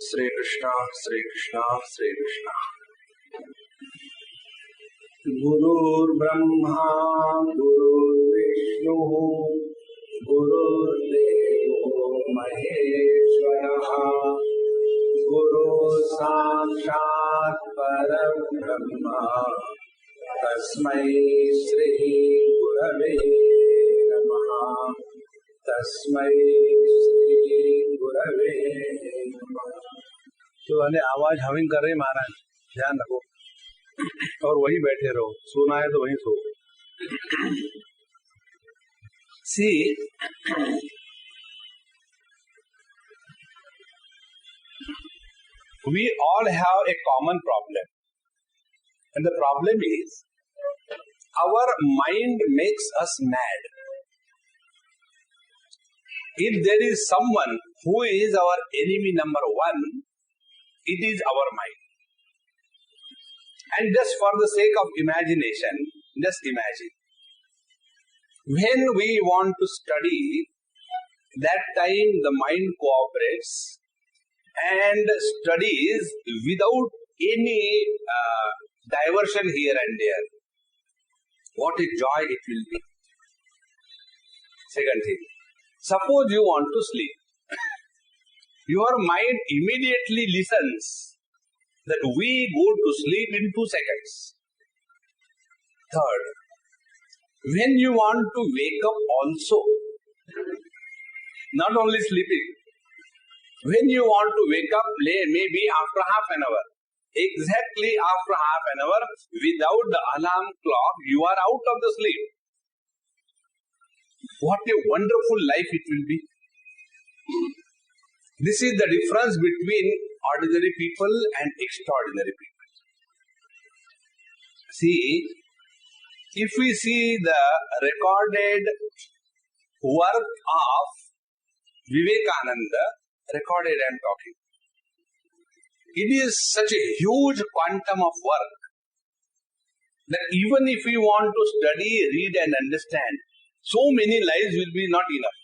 Sri Krishna, Sri Krishna, Sri Krishna. Gurur Brahma, Gurur Vishnu, Gurur Devo Maheshwara, Guru Sakshat Parabrahma, Tasmai Shri Gurave Namaha, Tasmai Shri Gurave Namaha. तो वाले आवाज humming कर रहे महाराज, ध्यान रखो और वही बैठे रहो, सोना है तो वहीं सो. See, we all have a common problem, and the problem is our mind makes us mad. If there is someone who is our enemy number one, it is our mind. And just for the sake of imagination, just imagine. When we want to study, that time the mind cooperates and studies without any diversion here and there. What a joy it will be. Second thing, suppose you want to sleep. Your mind immediately listens that we go to sleep in 2 seconds. Third, when you want to wake up also, not only sleeping, when you want to wake up, maybe after half an hour, exactly after half an hour, without the alarm clock, you are out of the sleep. What a wonderful life it will be. This is the difference between ordinary people and extraordinary people. See, if we see the recorded work of Vivekananda, recorded I am talking, it is such a huge quantum of work that even if we want to study, read and understand, so many lives will be not enough.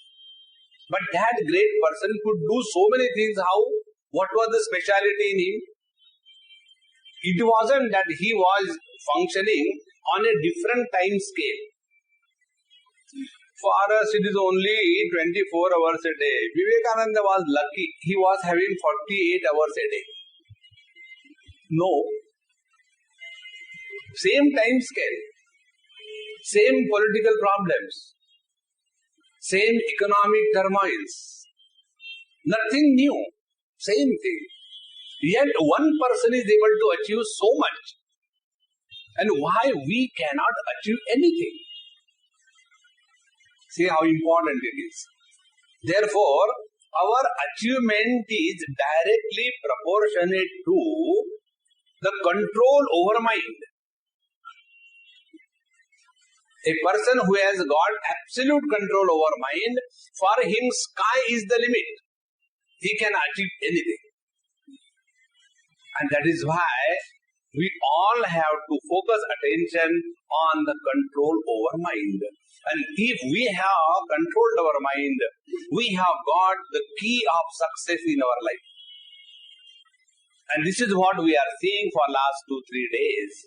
But that great person could do so many things. How? What was the speciality in him? It wasn't that he was functioning on a different time scale. For us, it is only 24 hours a day. Vivekananda was lucky. He was having 48 hours a day. No. Same time scale. Same political problems. Same economic turmoils. Nothing new. Same thing. Yet one person is able to achieve so much. And why we cannot achieve anything? See how important it is. Therefore, our achievement is directly proportionate to the control over mind. A person who has got absolute control over mind, for him sky is the limit. He can achieve anything. And that is why we all have to focus attention on the control over mind. And if we have controlled our mind, we have got the key of success in our life. And this is what we are seeing for last 2-3 days.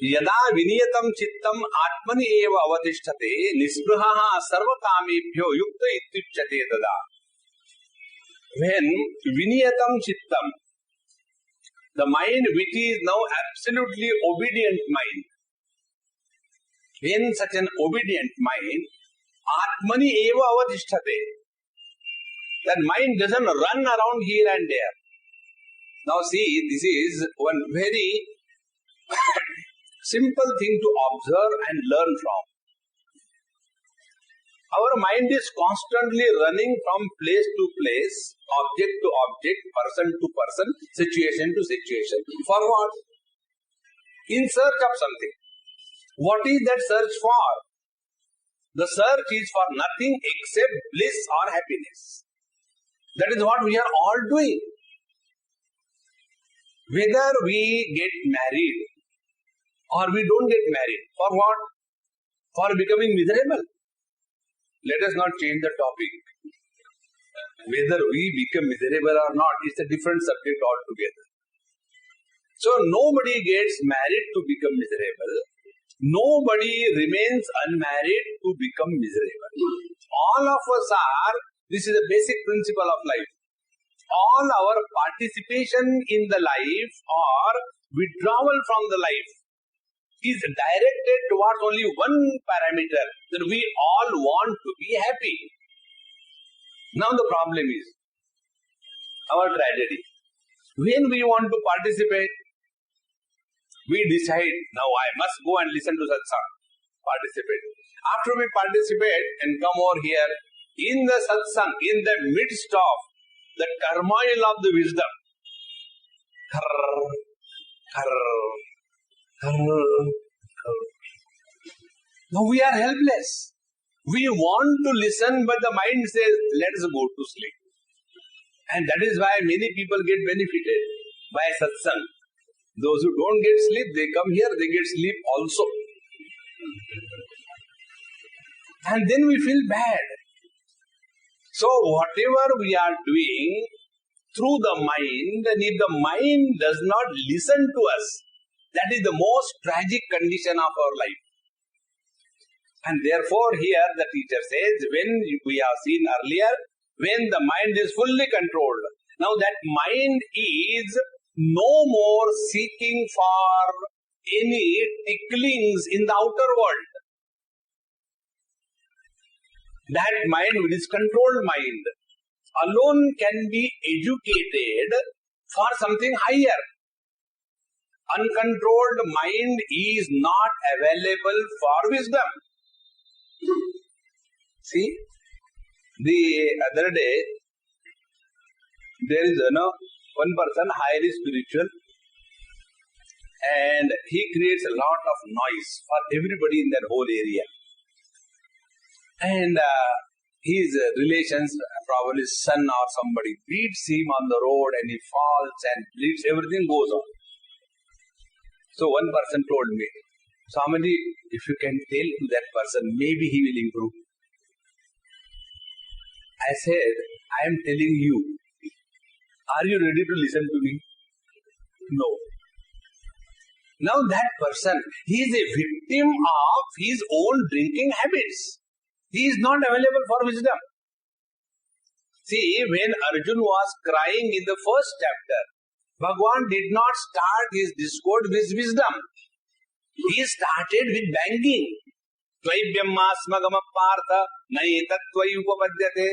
यदा विनियतं चित्तम आत्मनि एव अवतिष्ठते निस्पृहः सर्वकामेभ्यो युक्त इत्युच्यते तदा. When viniyatam chittam, the mind which is now absolutely obedient mind, when such an obedient mind, atmani eva avadishthate, that mind doesn't run around here and there. Now see, this is one very simple thing to observe and learn from. Our mind is constantly running from place to place, object to object, person to person, situation to situation. For what? In search of something. What is that search for? The search is for nothing except bliss or happiness. That is what we are all doing. Whether we get married or we don't get married. For what? For becoming miserable. Let us not change the topic. Whether we become miserable or not is a different subject altogether. So nobody gets married to become miserable. Nobody remains unmarried to become miserable. All of us are, this is a basic principle of life. All our participation in the life or withdrawal from the life is directed towards only one parameter, that we all want to be happy. Now the problem is our tragedy. When we want to participate, we decide, now I must go and listen to Satsang, participate. After we participate and come over here, in the Satsang, in the midst of the turmoil of the wisdom, now we are helpless. We want to listen, but the mind says, let's go to sleep. And that is why many people get benefited by Satsang. Those who don't get sleep, they come here, they get sleep also. And then we feel bad. So whatever we are doing through the mind, and if the mind does not listen to us, that is the most tragic condition of our life. And therefore here the teacher says, when we have seen earlier, when the mind is fully controlled, now that mind is no more seeking for any ticklings in the outer world. That mind, which is controlled mind, alone can be educated for something higher. Uncontrolled mind is not available for wisdom. See, the other day, there is one person highly spiritual, and he creates a lot of noise for everybody in that whole area. And his relations, probably his son or somebody, beats him on the road and he falls and bleeds, everything goes on. So one person told me, Swamiji, if you can tell to that person, maybe he will improve. I said, I am telling you, are you ready to listen to me? No. Now that person, he is a victim of his own drinking habits. He is not available for wisdom. See, when Arjuna was crying in the first chapter, Bhagwan did not start his discourse with wisdom. He started with banging. Tvaibyammasmagama partha naetattvai upapadyate.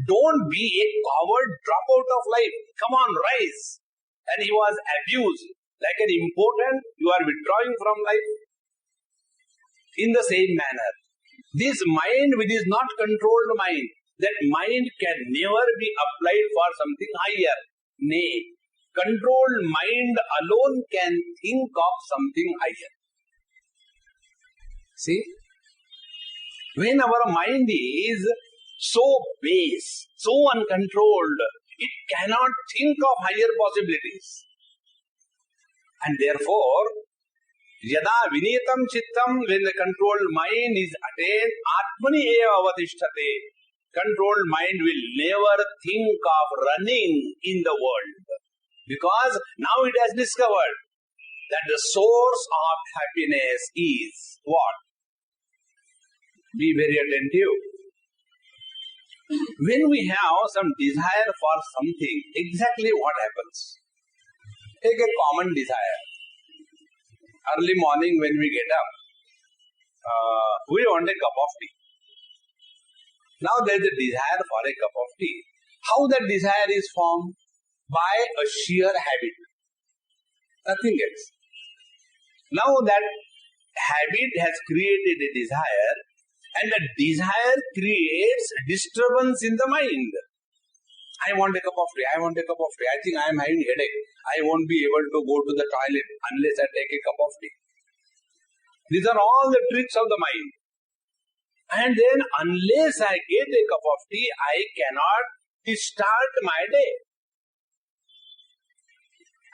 Don't be a coward, drop out of life. Come on, rise. And he was abused. Like an impotent, you are withdrawing from life. In the same manner, this mind which is not controlled mind, that mind can never be applied for something higher. Nay, controlled mind alone can think of something higher. See? When our mind is so base, so uncontrolled, it cannot think of higher possibilities. And therefore, yada vinetam chittam, when the controlled mind is attained, atmani eva avadishthate. Controlled mind will never think of running in the world. Because now it has discovered that the source of happiness is what? Be very attentive. When we have some desire for something, exactly what happens? Take a common desire. Early morning when we get up, we want a cup of tea. Now there is a desire for a cup of tea. How that desire is formed? By a sheer habit. Nothing else. Now that habit has created a desire, and the desire creates disturbance in the mind. I want a cup of tea, I want a cup of tea. I think I am having headache. I won't be able to go to the toilet unless I take a cup of tea. These are all the tricks of the mind. And then unless I get a cup of tea, I cannot start my day.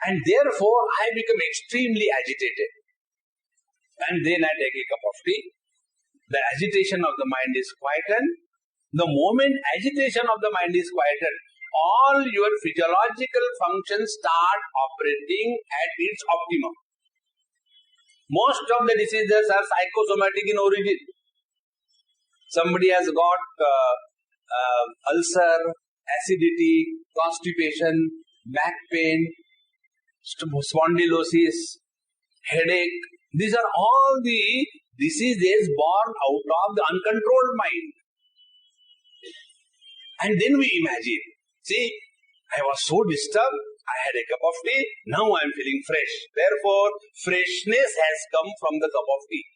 And therefore, I become extremely agitated. And then I take a cup of tea. The agitation of the mind is quietened. The moment agitation of the mind is quieted, all your physiological functions start operating at its optimum. Most of the diseases are psychosomatic in origin. Somebody has got ulcer, acidity, constipation, back pain, spondylosis, headache. These are all the diseases born out of the uncontrolled mind. And then we imagine, see, I was so disturbed, I had a cup of tea, now I am feeling fresh. Therefore, freshness has come from the cup of tea.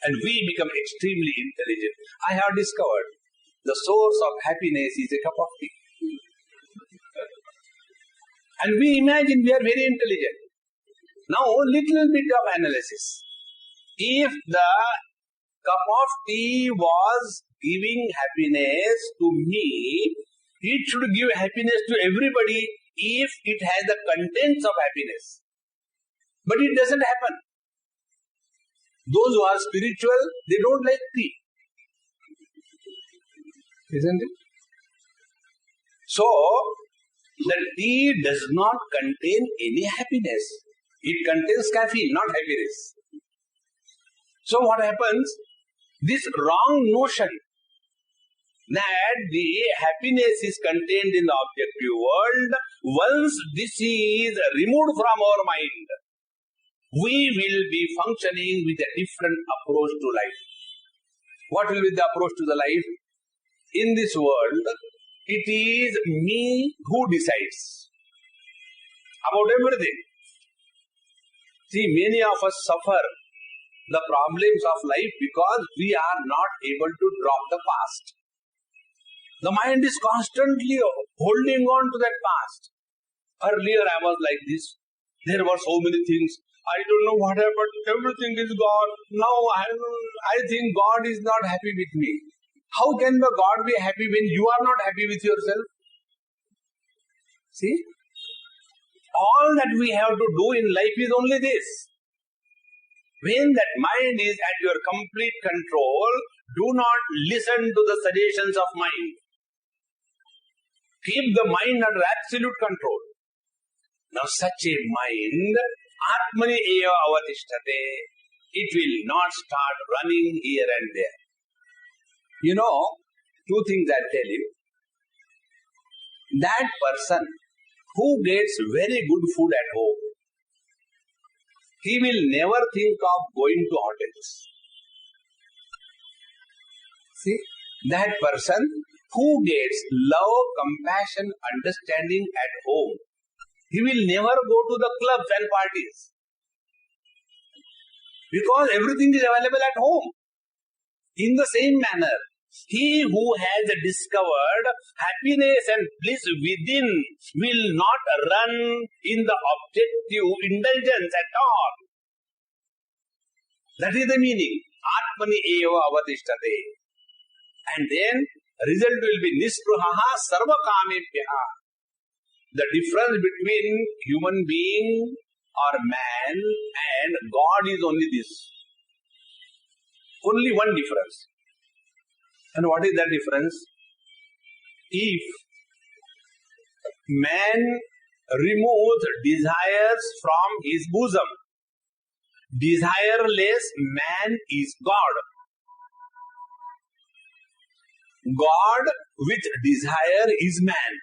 And we become extremely intelligent. I have discovered the source of happiness is a cup of tea. And we imagine we are very intelligent. Now, little bit of analysis. If the cup of tea was giving happiness to me, it should give happiness to everybody if it has the contents of happiness. But it doesn't happen. Those who are spiritual, they don't like tea. Isn't it? So, the tea does not contain any happiness. It contains caffeine, not happiness. So what happens? This wrong notion that the happiness is contained in the objective world, once this is removed from our mind, we will be functioning with a different approach to life. What will be the approach to the life? In this world, it is me who decides about everything. See, many of us suffer the problems of life because we are not able to drop the past. The mind is constantly holding on to that past. Earlier I was like this. There were so many things. I don't know what happened. Everything is gone. Now I think God is not happy with me. How can the God be happy when you are not happy with yourself? See? All that we have to do in life is only this. When that mind is at your complete control, do not listen to the suggestions of mind. Keep the mind under absolute control. Now such a mind, Atmani eva avatishtate, it will not start running here and there. You know, two things I tell you. That person who gets very good food at home, he will never think of going to hotels. See, that person who gets love, compassion, understanding at home, he will never go to the clubs and parties. Because everything is available at home. In the same manner, he who has discovered happiness and bliss within will not run in the objective indulgence at all. That is the meaning. Atmani eva avatishtate. And then result will be nispruhaha sarva kamebhyaha. The difference between human being or man and God is only this. Only one difference. And what is that difference? If man removes desires from his bosom, desireless man is God. God with desire is man.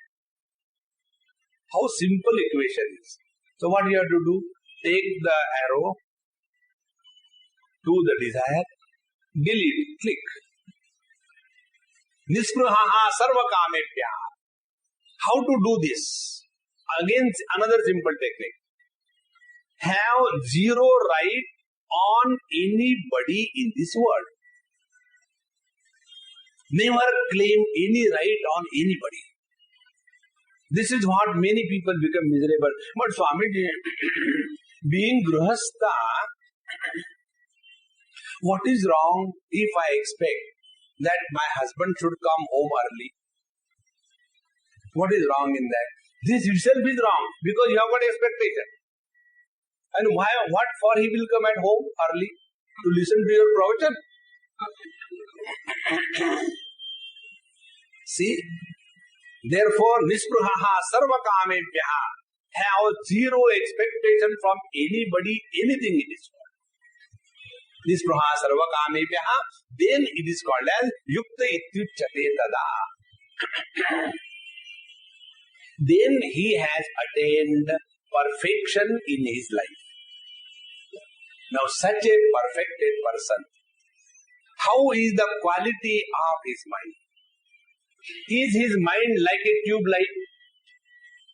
How simple equation is. So what you have to do? Take the arrow to the desire, delete, click. Nispruhaha sarva kamebhya. How to do this? Again, another simple technique. Have zero right on anybody in this world. Never claim any right on anybody. This is what many people become miserable. But Swamiji, being Grihastha, what is wrong if I expect that my husband should come home early? What is wrong in that? This itself is wrong because you have got expectation. And why? What for he will come at home early? To listen to your provision? See, therefore, nispruhaha sarva kamebhyaha, have zero expectation from anybody, anything in this world. Nispruha sarva kamebhyaha, then it is called as yukta ityuchyate tada. Then he has attained perfection in his life. Now, such a perfected person, how is the quality of his mind? Is his mind like a tube light?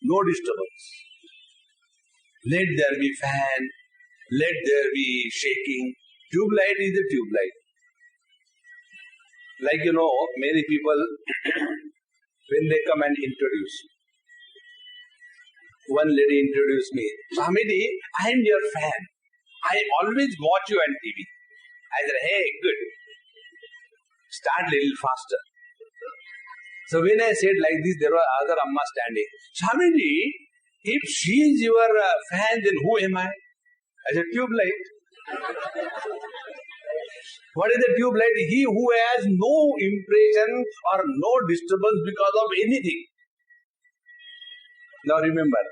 No disturbance. Let there be fan, let there be shaking. Tube light is a tube light. Like many people, when they come and introduce. One lady introduced me. Swamiji, I am your fan. I always watch you on TV. I said, hey, good. Start a little faster. So when I said like this, there was other Amma standing. Swamiji, if she is your fan, then who am I? I said, tube light. What is the tube light? He who has no impression or no disturbance because of anything. Now remember,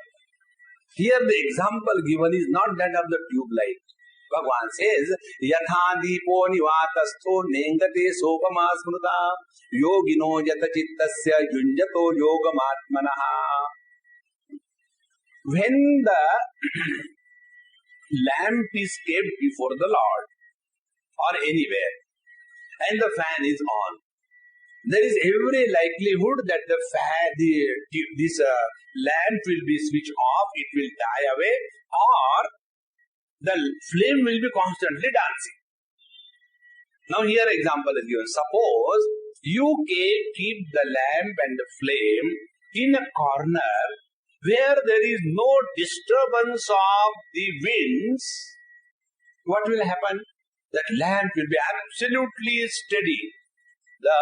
here the example given is not that of the tube light. Bhagavan says, Yatha dipo nivatastho nengate sopama smruta yogino yata chittasya yunjato yogamatmanaha. When the lamp is kept before the Lord or anywhere and the fan is on, there is every likelihood that this lamp will be switched off, it will die away, or the flame will be constantly dancing. Now here example is given. Suppose you keep the lamp and the flame in a corner where there is no disturbance of the winds. What will happen? That lamp will be absolutely steady. The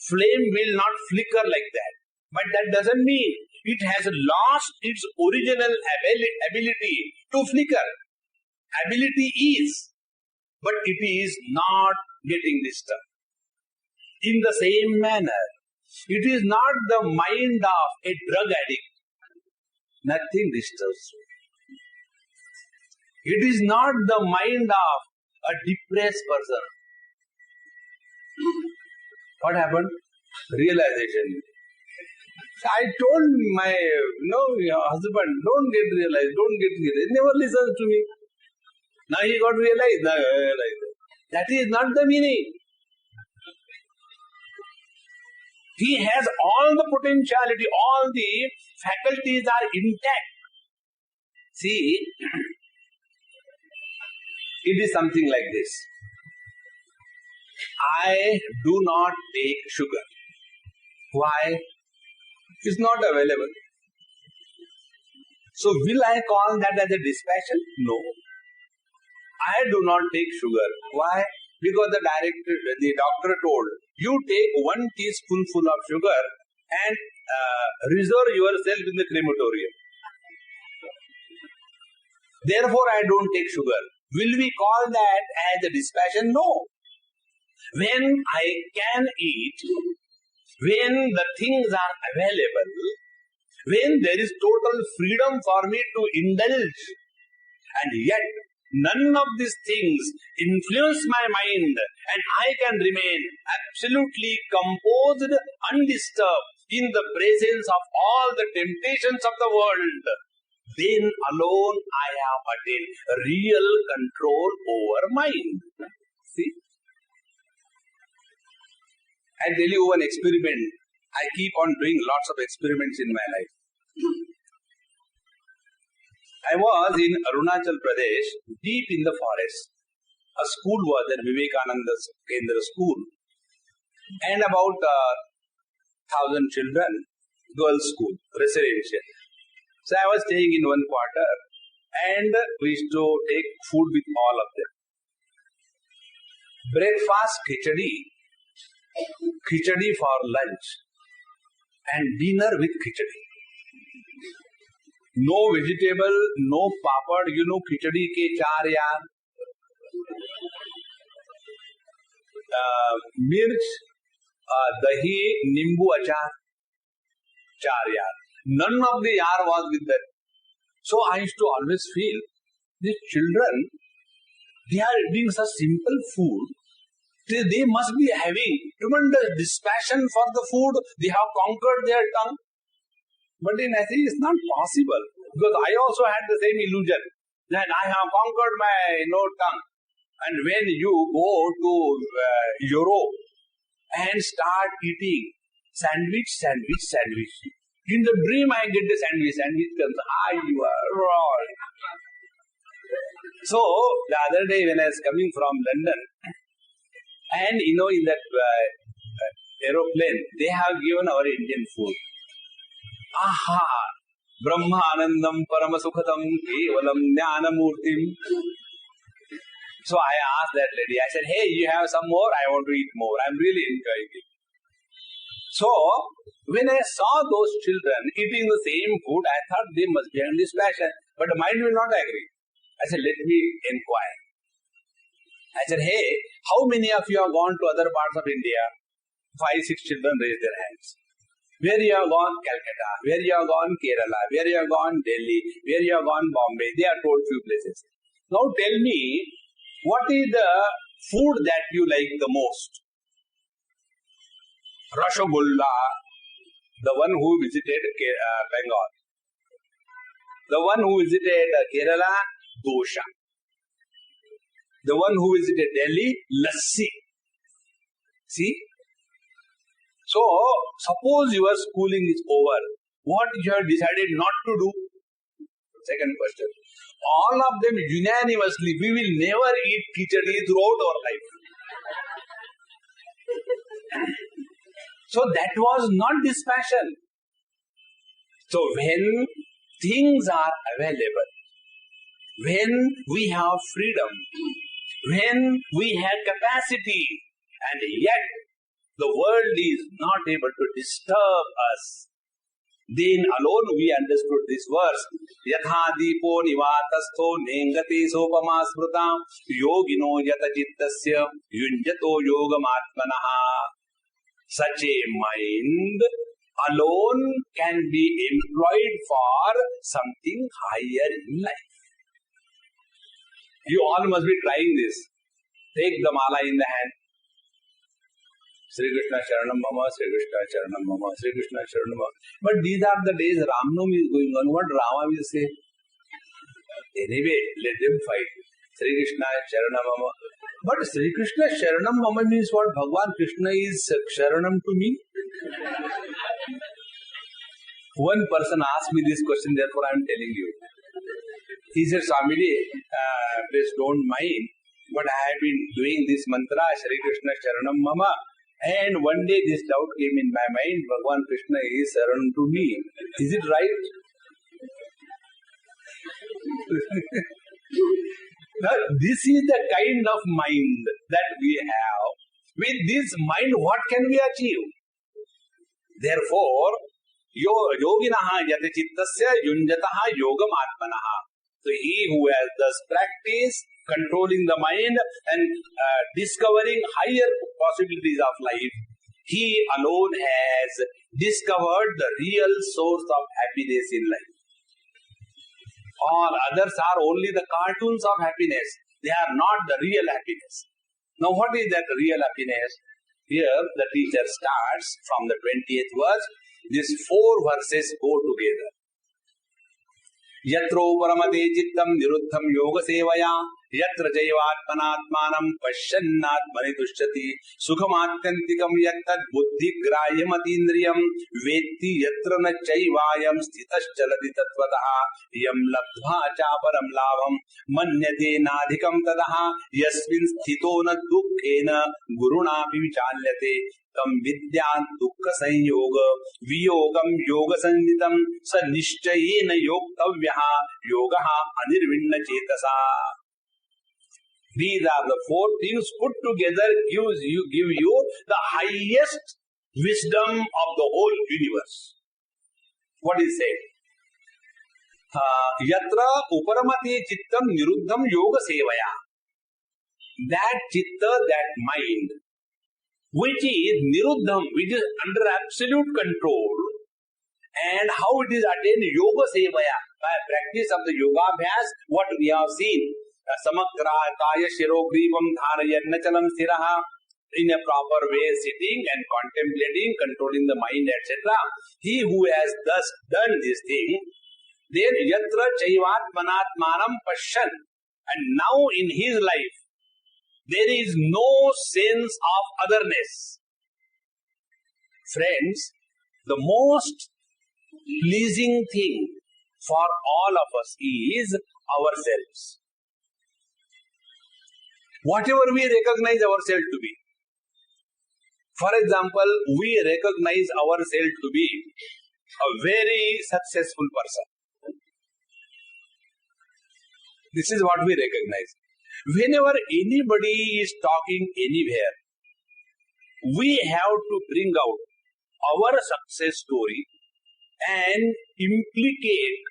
flame will not flicker like that. But that doesn't mean it has lost its original ability to flicker. Ability is, but it is not getting disturbed. In the same manner, it is not the mind of a drug addict. Nothing disturbs you. It is not the mind of a depressed person. What happened? Realization. I told my husband, don't get realized, don't get realized. He never listens to me. Now he got realized. Now I realized. That is not the meaning. He has all the potentiality, all the faculties are intact. See, it is something like this. I do not take sugar. Why? It's not available. So will I call that as a dispassion? No. I do not take sugar. Why? Because the doctor told, you take 1 teaspoonful of sugar and reserve yourself in the crematorium. Therefore, I don't take sugar. Will we call that as a dispassion? No. When I can eat, when the things are available, when there is total freedom for me to indulge, and yet none of these things influence my mind and I can remain absolutely composed, undisturbed in the presence of all the temptations of the world, then alone I have attained real control over mind. See? I tell you one experiment. I keep on doing lots of experiments in my life. I was in Arunachal Pradesh, deep in the forest. A school was there, Vivekananda's Kendra school, and about 1,000 children, girls' school, residential. So I was staying in one quarter, and we used to take food with all of them. Breakfast khichdi for lunch, and dinner with khichdi. No vegetable, no papad, khichdi ke 4 yaar. Mirch, dahi, nimbu achar, 4 yar. None of the yar was with them. So I used to always feel, these children, they are eating such simple food, they must be having tremendous dispassion for the food, they have conquered their tongue. But in essence, it's not possible. Because I also had the same illusion, that I have conquered my tongue. And when you go to Europe and start eating sandwich, in the dream I get the sandwich comes, you are wrong. So, the other day when I was coming from London, and in that aeroplane, they have given our Indian food. Aha! Brahma Anandam Paramasukhatam Kevalam Jnanamurtim. So I asked that lady, I said, hey, you have some more? I want to eat more. I'm really enjoying it. So, when I saw those children eating the same food, I thought they must be having this passion. But the mind will not agree. I said, let me inquire. I said, hey, how many of you have gone to other parts of India? 5, 6 children raised their hands. Where you have gone? Calcutta. Where you have gone? Kerala. Where you have gone? Delhi. Where you have gone? Bombay. They are told few places. Now tell me, what is the food that you like the most? Rasgulla, the one who visited Bengal. The one who visited Kerala, dosha. The one who visited Delhi, lassi. See? So, suppose your schooling is over. What you have decided not to do? Second question. All of them unanimously, we will never eat khichdi throughout our life. So that was not dispassion. So when things are available, when we have freedom, when we have capacity, and yet the world is not able to disturb us, then alone we understood this verse. Yatha deepo nivatastho nengati sopama smrutam yogino yata chittasya yunjato yogamatmanaha. Such a mind alone can be employed for something higher in life. You all must be trying this. Take the mala in the hand. Sri Krishna Sharanam Mama, Sri Krishna Sharanam Mama, Sri Krishna Sharanam Mama. But these are the days Ramnavami is going on. What Rama will say? Anyway, let them fight. Sri Krishna Sharanam Mama. But Sri Krishna Sharanam Mama means what? Bhagavan Krishna is Sharanam to me? One person asked me this question, therefore I am telling you. He said, Swamiji, please don't mind, but I have been doing this mantra, Sri Krishna Sharanam Mama, and one day this doubt came in my mind, Bhagavan Krishna is Sharanam to me. Is it right? Now, this is the kind of mind that we have. With this mind, what can we achieve? Therefore, yoginaha yata chittasya yunjataha yogam atmanaha. So he who has thus practiced controlling the mind and discovering higher possibilities of life, he alone has discovered the real source of happiness in life. All others are only the cartoons of happiness. They are not the real happiness. Now what is that real happiness? Here the teacher starts from the 20th verse. These 4 verses go together. Yatro paramate chittam niruddham yoga sevaya yatra jaivatmanatmanam pashyannatmani dushyati sukhamatyantikam yattad buddhi grayamatindriyam vetti yatra na chaivayam stitaschalati tattvataha yam labdhva chaparam labham manyate nadhikam tadaha yasmin sthito na dukkhena gurunapi vichalyate tam vidyat dukkha sanyoga viyogam yoga sannitam sa nishchayena yoktavyaha yogaha anirvinna chetasa. These are the 4 things put together give you the highest wisdom of the whole universe. What is said? Yatra uparamati chittam niruddham yoga sevaya. That chitta, that mind, which is niruddham, which is under absolute control, and how it is attained yoga sevaya, by practice of the yoga abhyas, what we have seen. Samakra kaya shirogrivam dharayanna chalam sthiraha, in a proper way, sitting and contemplating, controlling the mind, etc. He who has thus done this thing, then yatra chaivatmanatmanam pashyan, and now in his life there is no sense of otherness. Friends, the most pleasing thing for all of us is ourselves. Whatever we recognize ourselves to be. For example, we recognize ourselves to be a very successful person. This is what we recognize. Whenever anybody is talking anywhere, we have to bring out our success story and implicate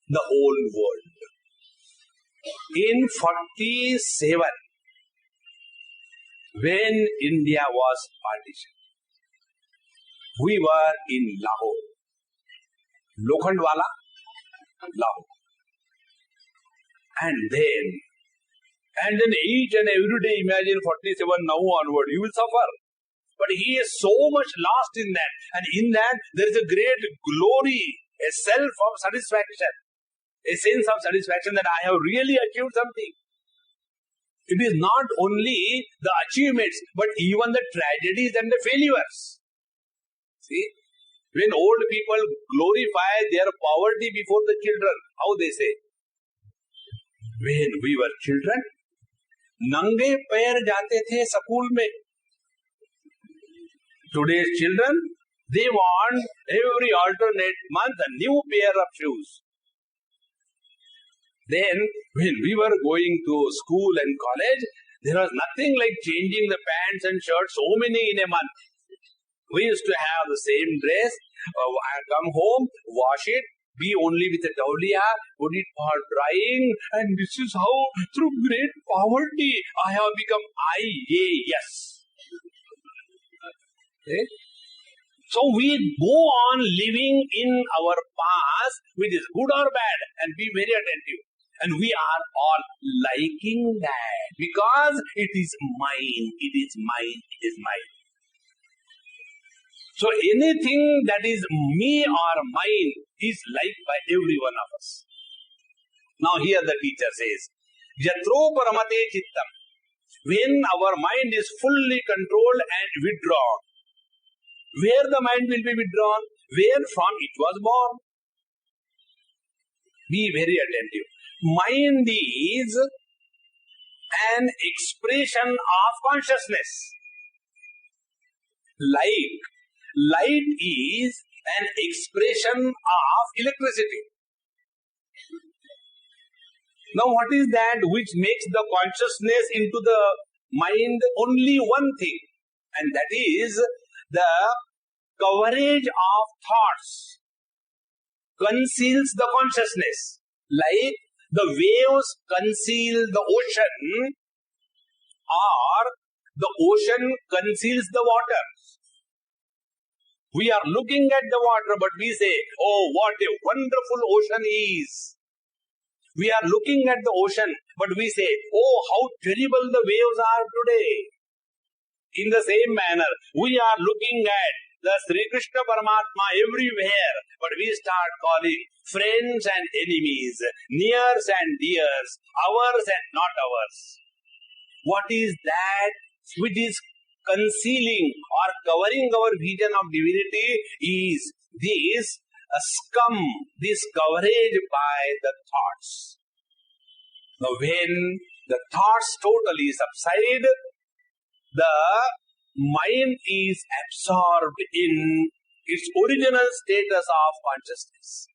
the whole world. In 47, when India was partitioned, we were in Lahore. Lokhandwala, Lahore. And then each and every day, imagine 47 now onward, you will suffer. But he is so much lost in that. And in that, there is a great glory, a self of satisfaction, a sense of satisfaction that I have really achieved something. It is not only the achievements, but even the tragedies and the failures. See, when old people glorify their poverty before the children, how they say? When we were children, nange pair jate the school mein. Today's children, they want every alternate month a new pair of shoes. Then, when we were going to school and college, there was nothing like changing the pants and shirts, so many in a month. We used to have the same dress, come home, wash it, be only with a tawliya, put it for drying, and this is how, through great poverty, I have become IAS. Okay? So we go on living in our past, which is good or bad, and be very attentive. And we are all liking that because it is mine, it is mine, it is mine. So anything that is me or mine is liked by every one of us. Now here the teacher says, Yatro paramate chittam. When our mind is fully controlled and withdrawn, where the mind will be withdrawn? Where from it was born? Be very attentive. Mind is an expression of consciousness. Like light is an expression of electricity. Now what is that which makes the consciousness into the mind? Only one thing, and that is the coverage of thoughts conceals the consciousness. Like the waves conceal the ocean, or the ocean conceals the water. We are looking at the water, but we say, oh, what a wonderful ocean is. We are looking at the ocean, but we say, oh, how terrible the waves are today. In the same manner, we are looking at the Sri Krishna Paramatma everywhere, but we start calling friends and enemies, nears and dears, ours and not ours. What is that which is concealing or covering our vision of divinity? Is this scum, this coverage by the thoughts. Now when the thoughts totally subside, the mind is absorbed in its original status of consciousness.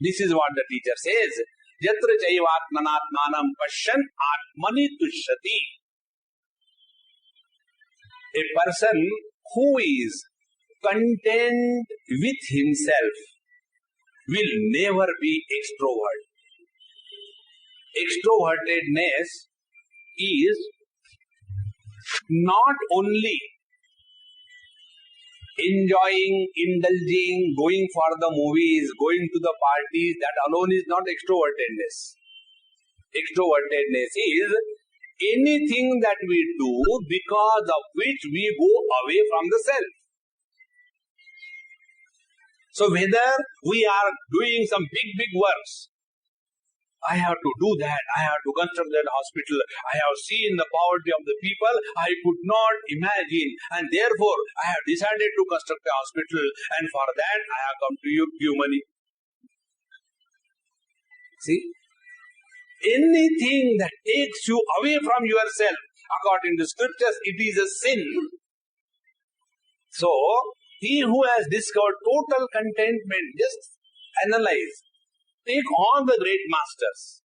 This is what the teacher says. Yatra chaivatmanatmanam pashyan atmani tushyati. A person who is content with himself will never be extrovert. Extrovertedness is not only enjoying, indulging, going for the movies, going to the parties, that alone is not extrovertedness. Extrovertedness is anything that we do because of which we go away from the self. So whether we are doing some big works, I have to do that, I have to construct that hospital, I have seen the poverty of the people, I could not imagine, and therefore I have decided to construct a hospital, and for that I have come to you, give money. See? Anything that takes you away from yourself, according to scriptures, it is a sin. So, he who has discovered total contentment, just analyze. Take all the great masters.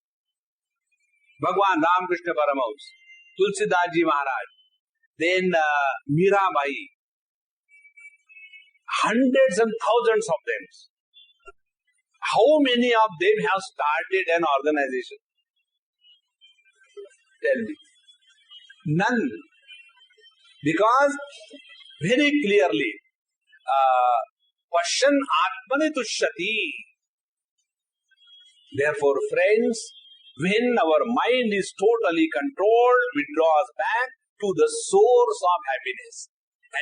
Bhagwan Ramakrishna Paramahamsa, Tulsidas Ji Maharaj, then Mirabai, hundreds and thousands of them. How many of them have started an organization? Tell me. None. Because very clearly, Pashan Atmani Tushyati. Therefore, friends, when our mind is totally controlled, we draw us back to the source of happiness.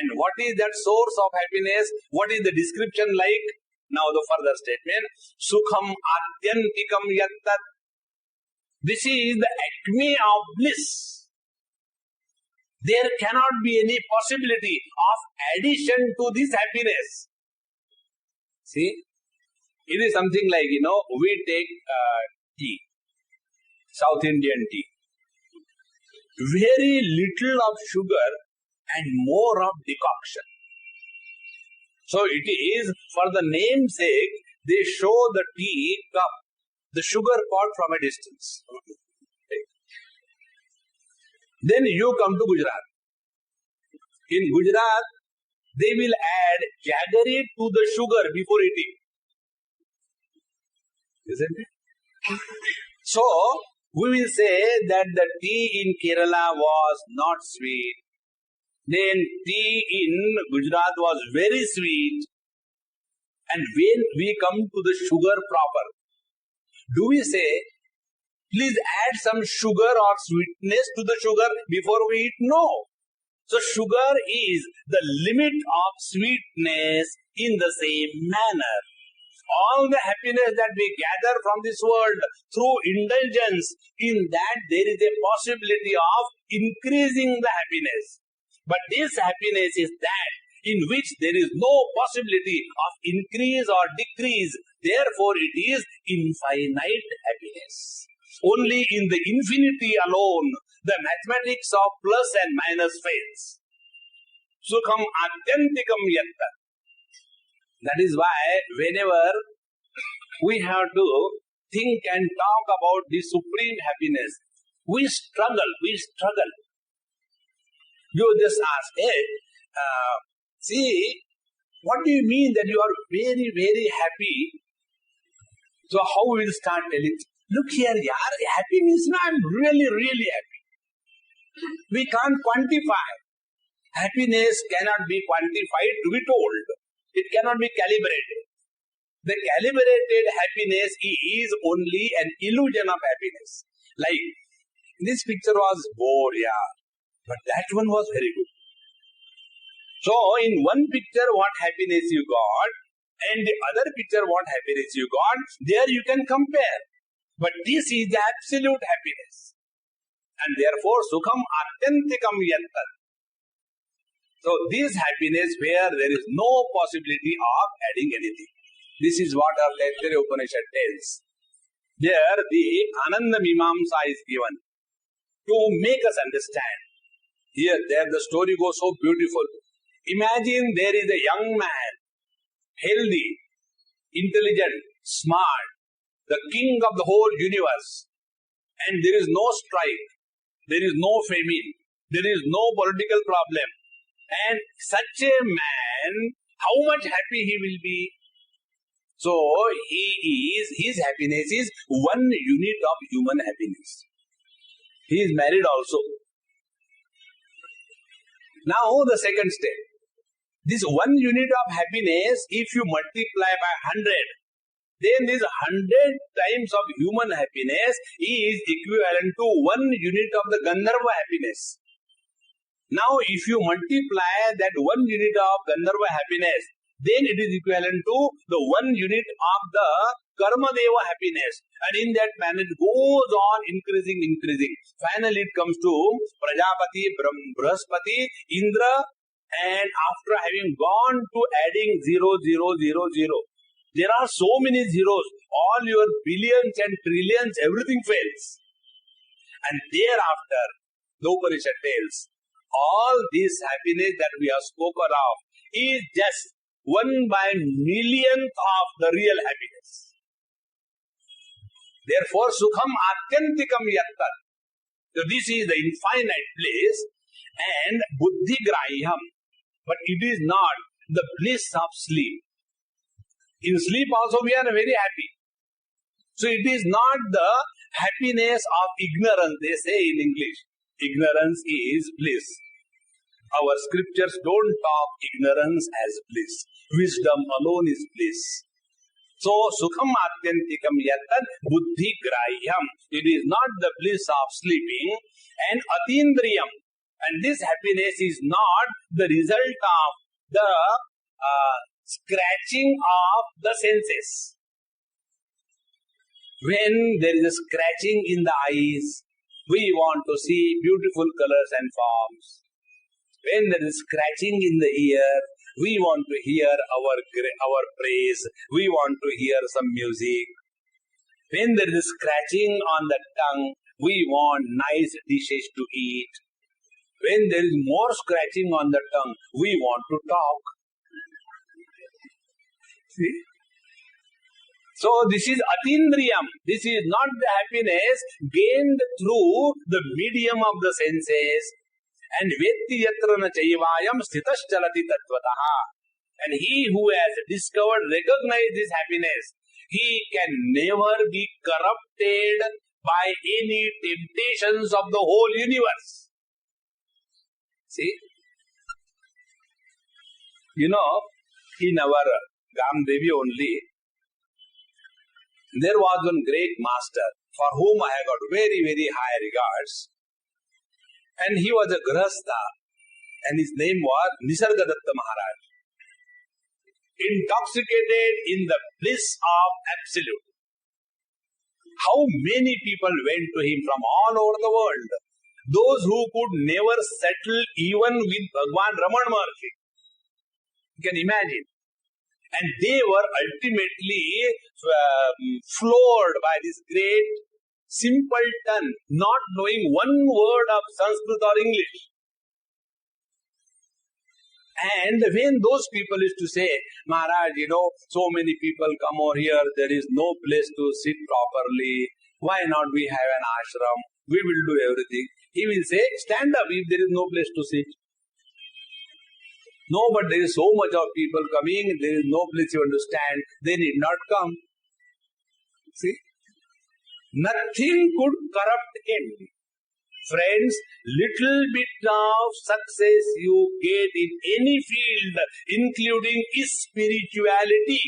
And what is that source of happiness? What is the description like? Now the further statement, Sukham Atyantikam Yattat. This is the acme of bliss. There cannot be any possibility of addition to this happiness. See, it is something like, we take tea, South Indian tea. Very little of sugar and more of decoction. So it is, for the namesake, they show the tea cup, the sugar pot from a distance. Then you come to Gujarat. In Gujarat, they will add jaggery to the sugar before eating. Isn't it? So, we will say that the tea in Kerala was not sweet. Then tea in Gujarat was very sweet. And when we come to the sugar proper, do we say, please add some sugar or sweetness to the sugar before we eat? No. So sugar is the limit of sweetness in the same manner. All the happiness that we gather from this world through indulgence, in that there is a possibility of increasing the happiness. But this happiness is that in which there is no possibility of increase or decrease. Therefore, it is infinite happiness. Only in the infinity alone, the mathematics of plus and minus fails. Sukham Atyantikam Yatta. That is why whenever we have to think and talk about the supreme happiness, we struggle. You just ask, see, what do you mean that you are very, very happy? So how we will start telling, look here, yaar, happy means, I'm really, really happy. We can't quantify. Happiness cannot be quantified to be told. It cannot be calibrated. The calibrated happiness is only an illusion of happiness. Like, this picture was bored, yeah, but that one was very good. So, in one picture, what happiness you got, and the other picture, what happiness you got, there you can compare. But this is the absolute happiness. And therefore, Sukham Atyantikam Yattat. So, this happiness where there is no possibility of adding anything. This is what our Taittiriya Upanishad tells. There, the Ananda Mimamsa is given to make us understand. Here, there, the story goes so beautiful. Imagine there is a young man, healthy, intelligent, smart, the king of the whole universe, and there is no strike, there is no famine, there is no political problem. And such a man, how much happy he will be? So, his happiness is 1 unit of human happiness. He is married also. Now, the second step. This 1 unit of happiness, if you multiply by 100, then this 100 times of human happiness is equivalent to 1 unit of the Gandharva happiness. Now, if you multiply that 1 unit of Gandharva happiness, then it is equivalent to the 1 unit of the Karmadeva happiness. And in that manner, it goes on increasing. Finally, it comes to Prajapati, Brahaspati, Indra, and after having gone to adding 0, 0, 0, 0, there are so many zeros, all your billions and trillions, everything fails. And thereafter, the Upanishad tells, all this happiness that we have spoken of is just 1/millionth of the real happiness. Therefore, Sukham Atyantikam Yattat. So this is the infinite bliss and Buddhi Graham. But it is not the bliss of sleep. In sleep also we are very happy. So it is not the happiness of ignorance, they say in English. Ignorance is bliss. Our scriptures don't talk ignorance as bliss. Wisdom alone is bliss. So, Sukham Atyantikam Yattat Buddhi Grahyam. It is not the bliss of sleeping. And Atindriyam. And this happiness is not the result of the scratching of the senses. When there is a scratching in the eyes, we want to see beautiful colors and forms. When there is scratching in the ear, we want to hear our praise. We want to hear some music. When there is scratching on the tongue, we want nice dishes to eat. When there is more scratching on the tongue, we want to talk. See? So this is Atindriyam. This is not the happiness gained through the medium of the senses. And Vetti yatra na chaivayam sthitas chalati tatvataha. And he who has discovered, recognized this happiness, he can never be corrupted by any temptations of the whole universe. See? You know, in our Gamdevi only, there was one great master for whom I have got very, very high regards. And he was a Grahastha, and his name was Nisargadatta Maharaj. Intoxicated in the bliss of absolute. How many people went to him from all over the world? Those who could never settle even with Bhagwan Raman Maharshi. You can imagine. And they were ultimately floored by this great simpleton, not knowing one word of Sanskrit or English. And when those people used to say, Maharaj, so many people come over here, there is no place to sit properly. Why not we have an ashram? We will do everything. He will say, stand up if there is no place to sit. No, but there is so much of people coming, there is no place you understand, they need not come. See? Nothing could corrupt him. Friends, little bit of success you get in any field, including spirituality,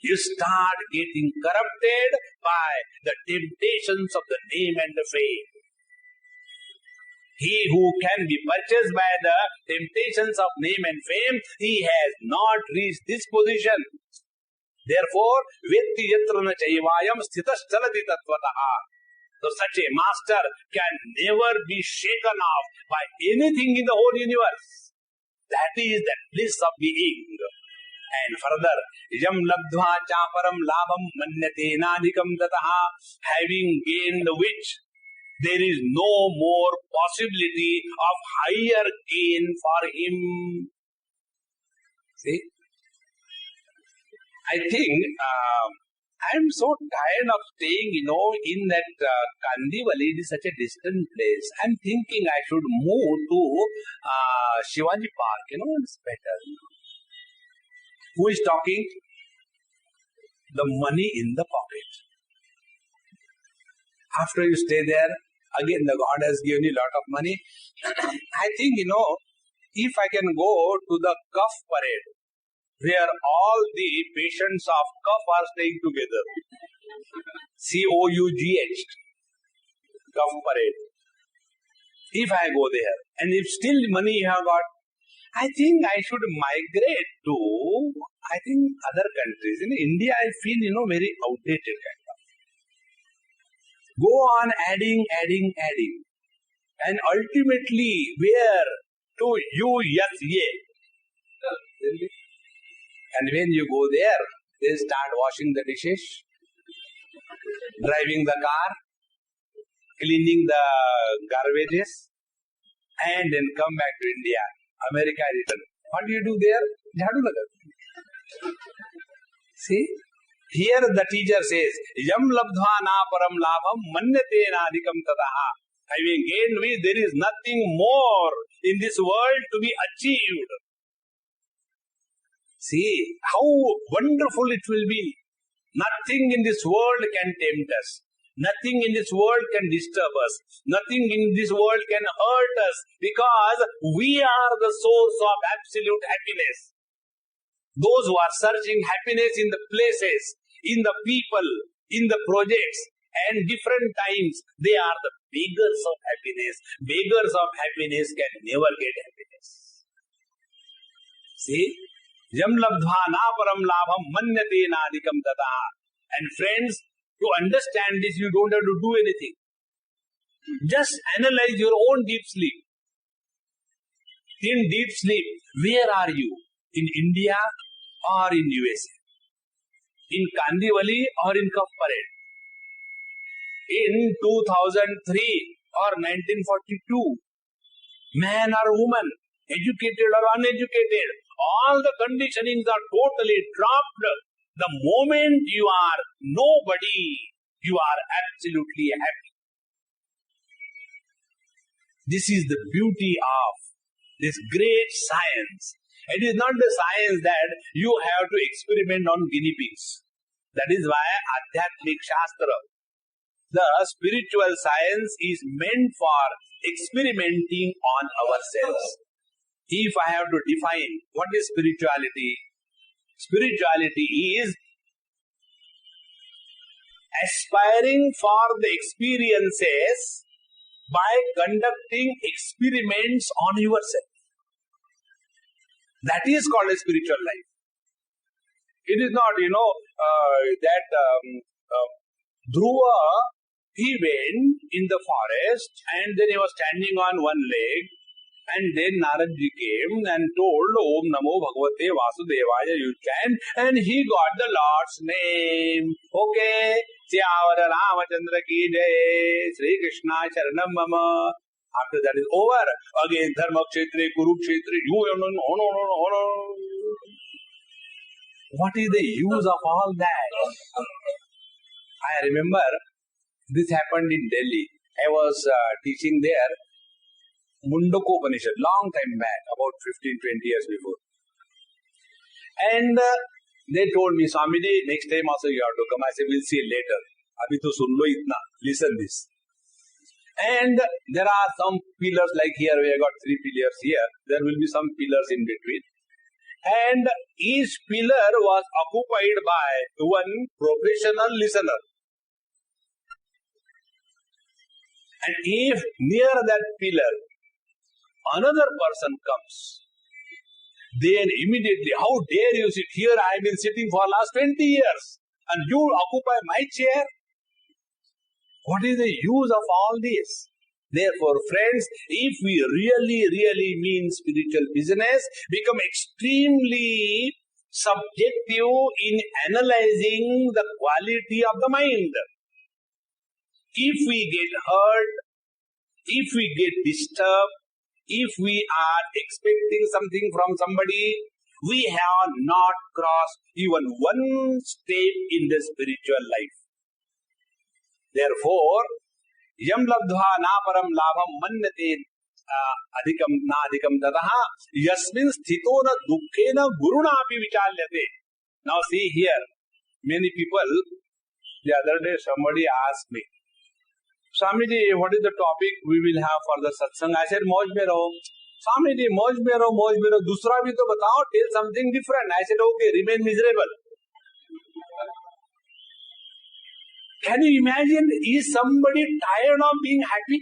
you start getting corrupted by the temptations of the name and the fame. He who can be purchased by the temptations of name and fame, he has not reached this position. Therefore, Vetti yatra na chaivayam sthitas chalati tatvataha. So such a master can never be shaken off by anything in the whole universe. That is the bliss of being. And further, yam labdhva chaparam labham manyate nadhikam tataha. Having gained which, there is no more possibility of higher gain for him. See? I think I am so tired of staying, in that Kandivali. It is such a distant place. I am thinking I should move to Shivaji Park. It's better. Who is talking? The money in the pocket. After you stay there, again the God has given you a lot of money. I think, if I can go to the cough parade, where all the patients of cough are staying together, COUGH, cough parade. If I go there, and if still money you have got, I think I should migrate to, other countries. In India, I feel, very outdated kind of. Go on adding. And ultimately, where? To USA. And when you go there, they start washing the dishes, driving the car, cleaning the garbages, and then come back to India. America return. What do you do there? Jhadu laga. See? Here the teacher says, Yam labdhva na param labham manyate nadikam tadaha. Having gained me, there is nothing more in this world to be achieved. See how wonderful it will be. Nothing in this world can tempt us. Nothing in this world can disturb us. Nothing in this world can hurt us, because we are the source of absolute happiness. Those who are searching happiness in the places, in the people, in the projects, and different times, they are the beggars of happiness. Beggars of happiness can never get happiness. See? Yam labdhva na param labham manyate nadikam tadaha. And friends, to understand this, you don't have to do anything. Just analyze your own deep sleep. In deep sleep, where are you? In India or in USA? In Kandivali or in Cuff Parade? In 2003 or 1942? Man or woman? Educated or uneducated? All the conditionings are totally dropped. The moment you are nobody, you are absolutely happy. This is the beauty of this great science. It is not the science that you have to experiment on guinea pigs. That is why Adhyatmik Shastra, the spiritual science, is meant for experimenting on ourselves. If I have to define what is spirituality, spirituality is aspiring for the experiences by conducting experiments on yourself. That is called a spiritual life. It is not, that Dhruva, he went in the forest and then he was standing on one leg. And then Naradji came and told Om Namo Bhagavate Vasudevaya, you chant, and he got the Lord's name. Okay. Syavara Ramachandra ki jai, Sri Krishna Charanam Mama. After that is over. Again, Dharma Kshetri, Kurukshetri, What is the use of all that? I remember this happened in Delhi. I was teaching there. Mundakopanishad, long time back, about 15-20 years before. And they told me, Swamiji, next time also you have to come. I said, we'll see later. Abhi to sun lo itna. Listen this. And there are some pillars, like here we have got 3 pillars here. There will be some pillars in between. And each pillar was occupied by one professional listener. And if near that pillar another person comes, then immediately, how dare you sit here? I have been sitting for last 20 years and you occupy my chair. What is the use of all this? Therefore, friends, if we really mean spiritual business, become extremely subjective in analyzing the quality of the mind. If we get hurt, if we get disturbed, if we are expecting something from somebody, we have not crossed even one step in the spiritual life. Therefore, yam labdhva na param labham manyate adhikam na adhikam tadaha yasmin sthito na dukkhena guruna api vichalyate. Now see here, many people, the other day somebody asked me, Swamiji, what is the topic we will have for the satsang? I said, Moj mein raho. Swamiji, moj mein raho, dusra bhi to batao, tell something different. I said, okay, remain miserable. Can you imagine, is somebody tired of being happy?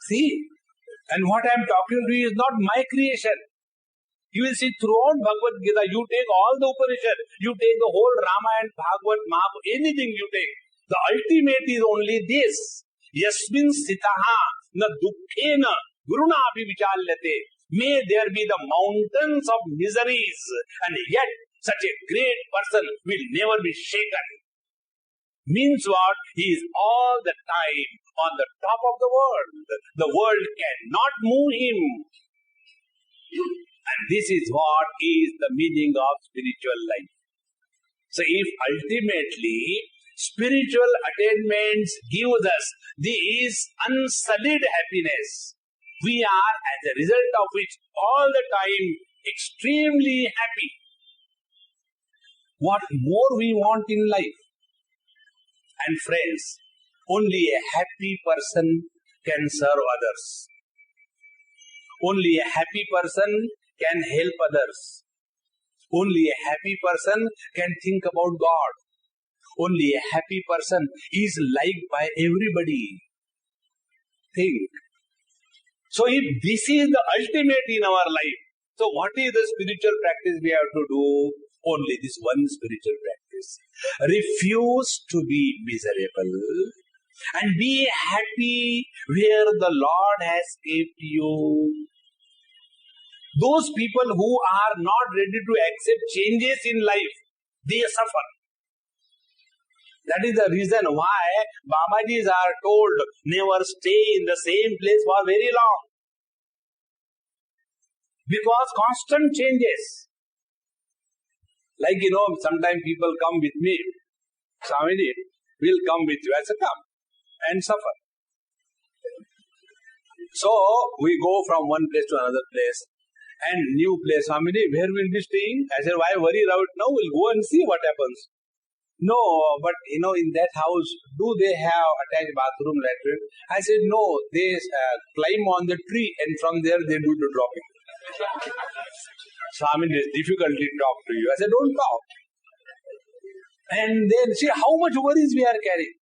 See, and what I am talking to you is not my creation. You will see throughout Bhagavad Gita, you take all the Upanishad, you take the whole Ramayana, Bhagavad, Mahabharata, anything you take. The ultimate is only this. Yasmin sitaha na dukkhena guruna abhi vichalyate. May there be the mountains of miseries, and yet such a great person will never be shaken. Means what? He is all the time on the top of the world. The world cannot move him. And this is what is the meaning of spiritual life. So if ultimately spiritual attainments gives us this unsullied happiness, we are, as a result of which, all the time extremely happy. What more we want in life? And friends, only a happy person can serve others. Only a happy person can help others. Only a happy person can think about God. Only a happy person is liked by everybody. Think. So if this is the ultimate in our life, so what is the spiritual practice we have to do? Only this one spiritual practice. Refuse to be miserable and be happy where the Lord has kept you. Those people who are not ready to accept changes in life, they suffer. That is the reason why Babajis are told never stay in the same place for very long. Because constant changes. Like, sometimes people come with me. Swamiji, we'll come with you. I said, come and suffer. So, we go from one place to another place. And new place, Swamiji, where will be staying? I said, why worry about now? We'll go and see what happens. No, but in that house, do they have attached bathroom, latrine? I said, no, they climb on the tree and from there they do the dropping. Swami, it's difficult to talk to you. I said, don't talk. And then see how much worries we are carrying.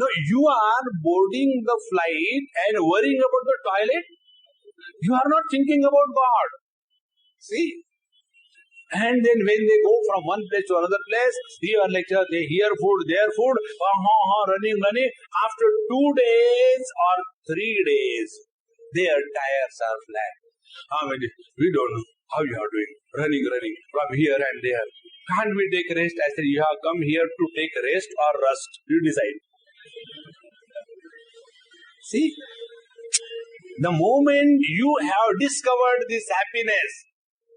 No, you are boarding the flight and worrying about the toilet. You are not thinking about God. See? And then when they go from one place to another place, your lecture, they hear food, their food, running. After 2 days or 3 days, their tires are flat. We don't know how you are doing. Running from here and there. Can't we take rest? I said, you have come here to take rest or rust. You decide. See? The moment you have discovered this happiness,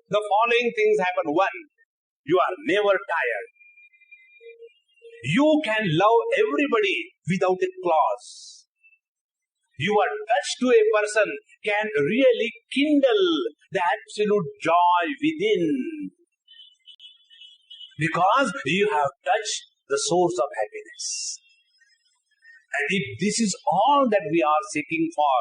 the following things happen. One, you are never tired. You can love everybody without a clause. Your touch to a person can really kindle the absolute joy within. Because you have touched the source of happiness. And if this is all that we are seeking for,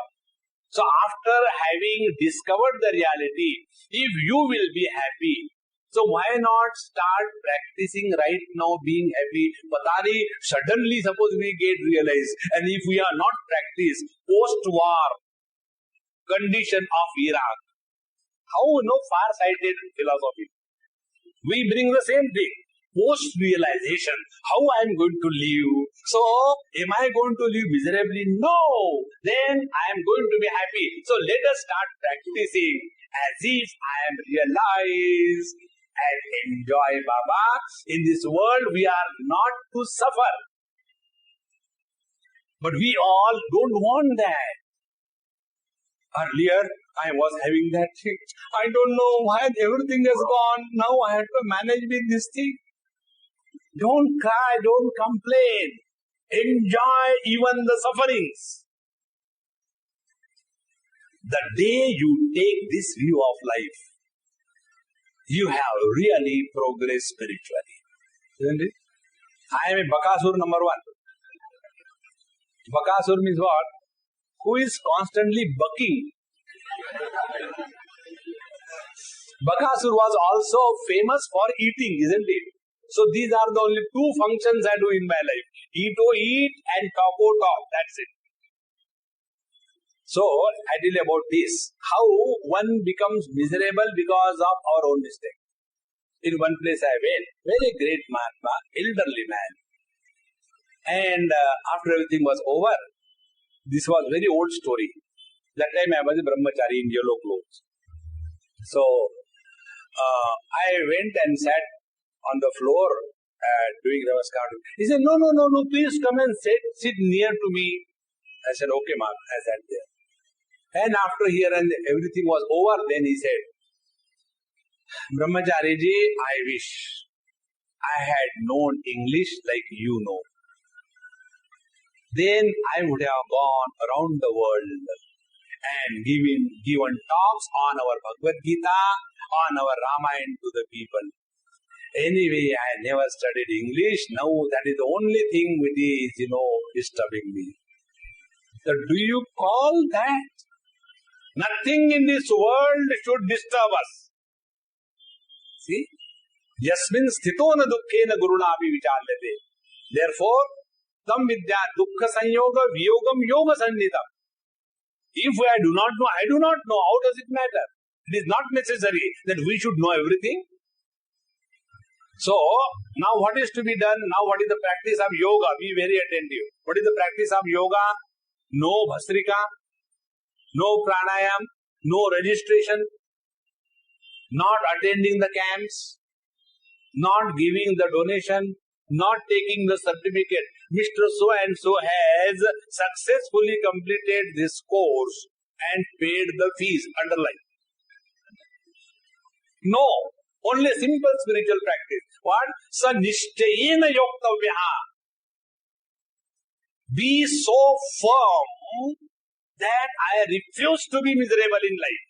so after having discovered the reality, if you will be happy, so why not start practicing right now being happy? Patani, suddenly suppose we get realized, and if we are not practiced post-war condition of Iraq, how far-sighted philosophy? We bring the same thing. Post-realization, how I am going to live. So, am I going to live miserably? No. Then I am going to be happy. So, let us start practicing as if I am realized and enjoy Baba. In this world, we are not to suffer. But we all don't want that. Earlier, I was having that thing. I don't know why everything has gone. Now I have to manage with this thing. Don't cry, don't complain. Enjoy even the sufferings. The day you take this view of life, you have really progressed spiritually. Isn't it? I am a Bakasur number 1. Bakasur means what? who is constantly bucking. Bakasur was also famous for eating, isn't it? So these are the only two functions I do in my life. Eat and talk. That's it. So, I tell you about this. How one becomes miserable because of our own mistake. In one place I went, very great Mahatma, elderly man. And after everything was over, this was very old story. That time I was a brahmachari in yellow clothes. So, I went and sat on the floor doing namaskar. He said, no, please come and sit near to me. I said, okay, Mahatma. I sat there. And after here and everything was over, then he said, Brahmachari ji, I wish I had known English like you know. Then I would have gone around the world and given talks on our Bhagavad Gita, on our Ramayana to the people. Anyway, I never studied English. Now that is the only thing which is, disturbing me. So do you call that? Nothing in this world should disturb us. See? Yasmin sthito na dukkhe na gurunabhi vichalyate. Therefore, tam vidya dukkha sanyoga viyogam yoga sannidam. If I do not know, how does it matter? It is not necessary that we should know everything. So, now what is to be done? Now what is the practice of yoga? Be very attentive. What is the practice of yoga? No bhasrika, no pranayam, no registration, not attending the camps, not giving the donation, not taking the certificate. Mr. So-and-so has successfully completed this course and paid the fees. Underline. No. Only simple spiritual practice. What? Sa nishtayena yoktavyaha. Be so firm that I refuse to be miserable in life.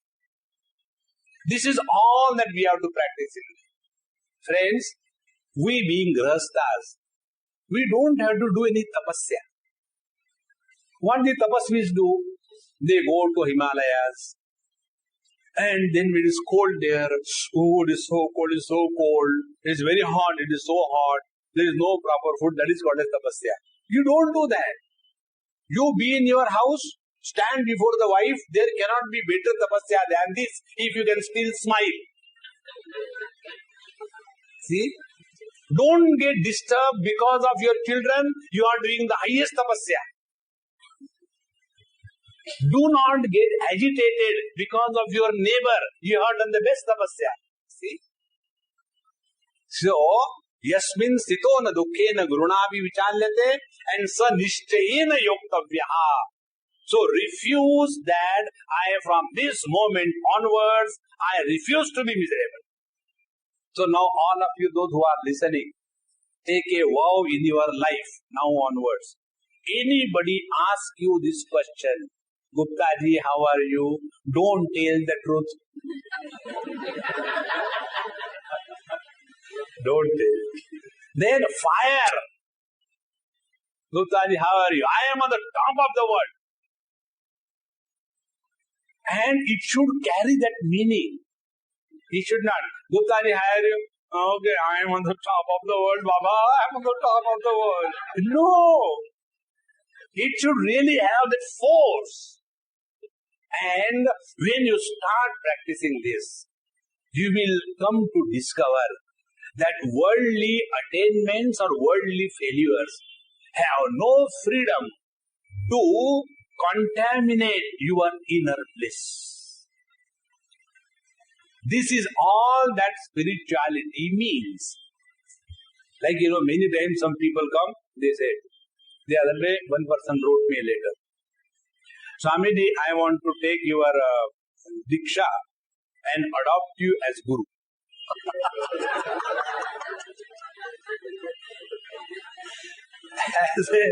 This is all that we have to practice in life. Friends, we being grahasthas, we don't have to do any tapasya. What the tapasvis do? They go to Himalayas, and then it is cold there. Oh, it is so cold, it is so cold. It is very hot, it is so hot. There is no proper food. That is called as tapasya. You don't do that. You be in your house, stand before the wife. There cannot be better tapasya than this if you can still smile. See? Don't get disturbed because of your children. You are doing the highest tapasya. Do not get agitated because of your neighbor. You have done the best tapasya. See? So, yasmin sthito na dukkhe na gurunabhi vichalyate and sa nishtayena yoktavyaha. So, refuse that from this moment onwards, I refuse to be miserable. So, now all of you, those who are listening, take a vow in your life now onwards. Anybody ask you this question, Gupta ji, how are you? Don't tell the truth. Don't tell. Then fire. Gupta ji, how are you? I am on the top of the world. And it should carry that meaning. It should not. Gupta ji, how are you? Okay, I am on the top of the world, Baba. I am on the top of the world. No. It should really have that force. And when you start practicing this, you will come to discover that worldly attainments or worldly failures have no freedom to contaminate your inner bliss. This is all that spirituality means. Like, many times some people come, they say, the other day one person wrote me a letter. Swamiji, I want to take your Diksha and adopt you as Guru. I say,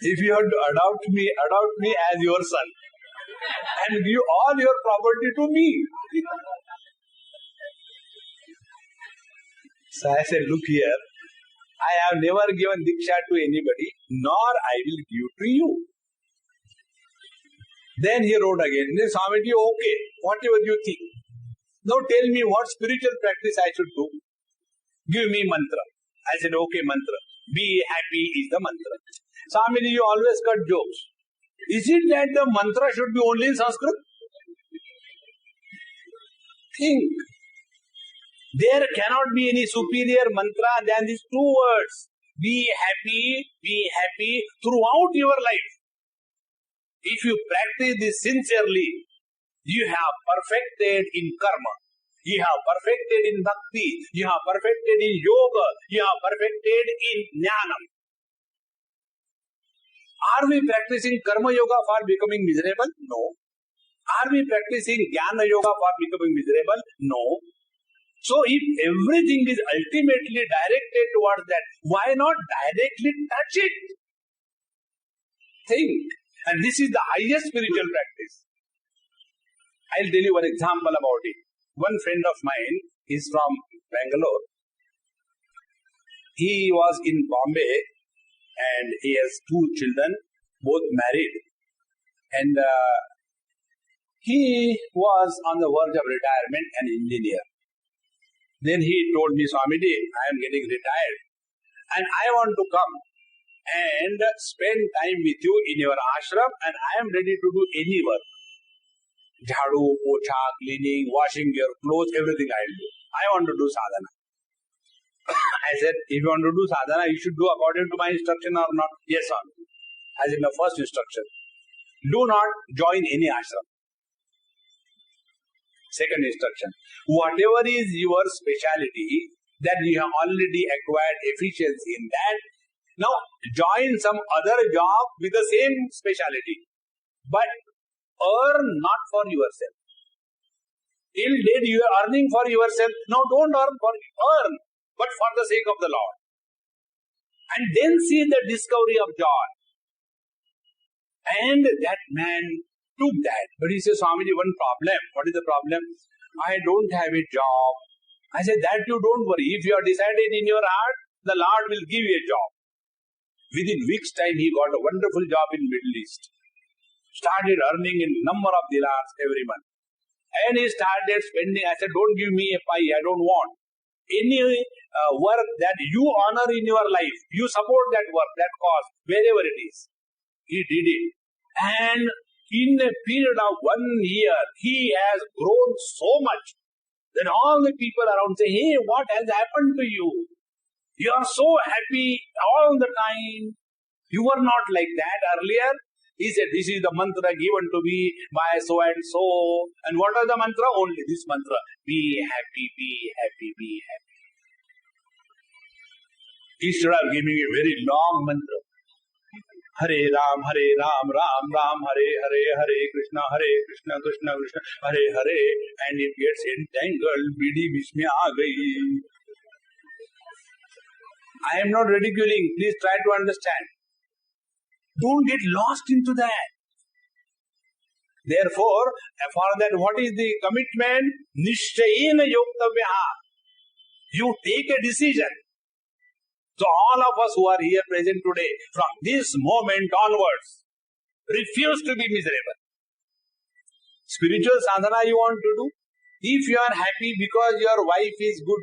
if you have to adopt me as your son and give all your property to me. So I said, look here, I have never given Diksha to anybody, nor I will give to you. Then he wrote again, Swamiji, okay, whatever you think. Now tell me what spiritual practice I should do. Give me mantra. I said, okay, mantra. Be happy is the mantra. Swamiji, you always cut jokes. Is it that the mantra should be only in Sanskrit? Think. There cannot be any superior mantra than these two words. Be happy throughout your life. If you practice this sincerely, you have perfected in karma, you have perfected in bhakti, you have perfected in yoga, you have perfected in jnanam. Are we practicing karma yoga for becoming miserable? No. Are we practicing jnana yoga for becoming miserable? No. So if everything is ultimately directed towards that, why not directly touch it? Think. And this is the highest spiritual practice. I'll tell you one example about it. One friend of mine is from Bangalore. He was in Bombay and he has two children, both married. And he was on the verge of retirement, an engineer. Then he told me, Swamiji, I am getting retired and I want to come and spend time with you in your ashram, and I am ready to do any work. Jhadu, pocha, cleaning, washing your clothes, everything I will do. I want to do sadhana. I said, if you want to do sadhana, you should do according to my instruction or not. Yes or no. As in the first instruction. Do not join any ashram. Second instruction. Whatever is your speciality, that you have already acquired efficiency in that, now join some other job with the same speciality. But earn not for yourself. Till date you are earning for yourself. Now don't earn, but for the sake of the Lord. And then see the discovery of joy. And that man took that. But he says, Swamiji, one problem. What is the problem? I don't have a job. I said, that you don't worry. If you are decided in your heart, the Lord will give you a job. Within weeks' time, he got a wonderful job in Middle East. Started earning a number of dinars every month. And he started spending. I said, don't give me a pie. I don't want. Any work that you honor in your life, you support that work, that cause, wherever it is. He did it. And in a period of 1 year, he has grown so much that all the people around say, hey, what has happened to you? You are so happy all the time. You were not like that earlier. He said, this is the mantra given to me by so and so. And what are the mantra? Only this mantra. Be happy, be happy, be happy. Instead of giving a very long mantra. Hare Ram, Ram Ram, Hare Hare, Hare Krishna, Krishna Krishna, Hare Hare. And it gets entangled. Bidi bisme aa gayi. I am not ridiculing. Please try to understand. Don't get lost into that. Therefore, for that, what is the commitment? Nishchayena yoktavyaha. You take a decision. So all of us who are here present today, from this moment onwards, refuse to be miserable. Spiritual sadhana you want to do? If you are happy because your wife is good,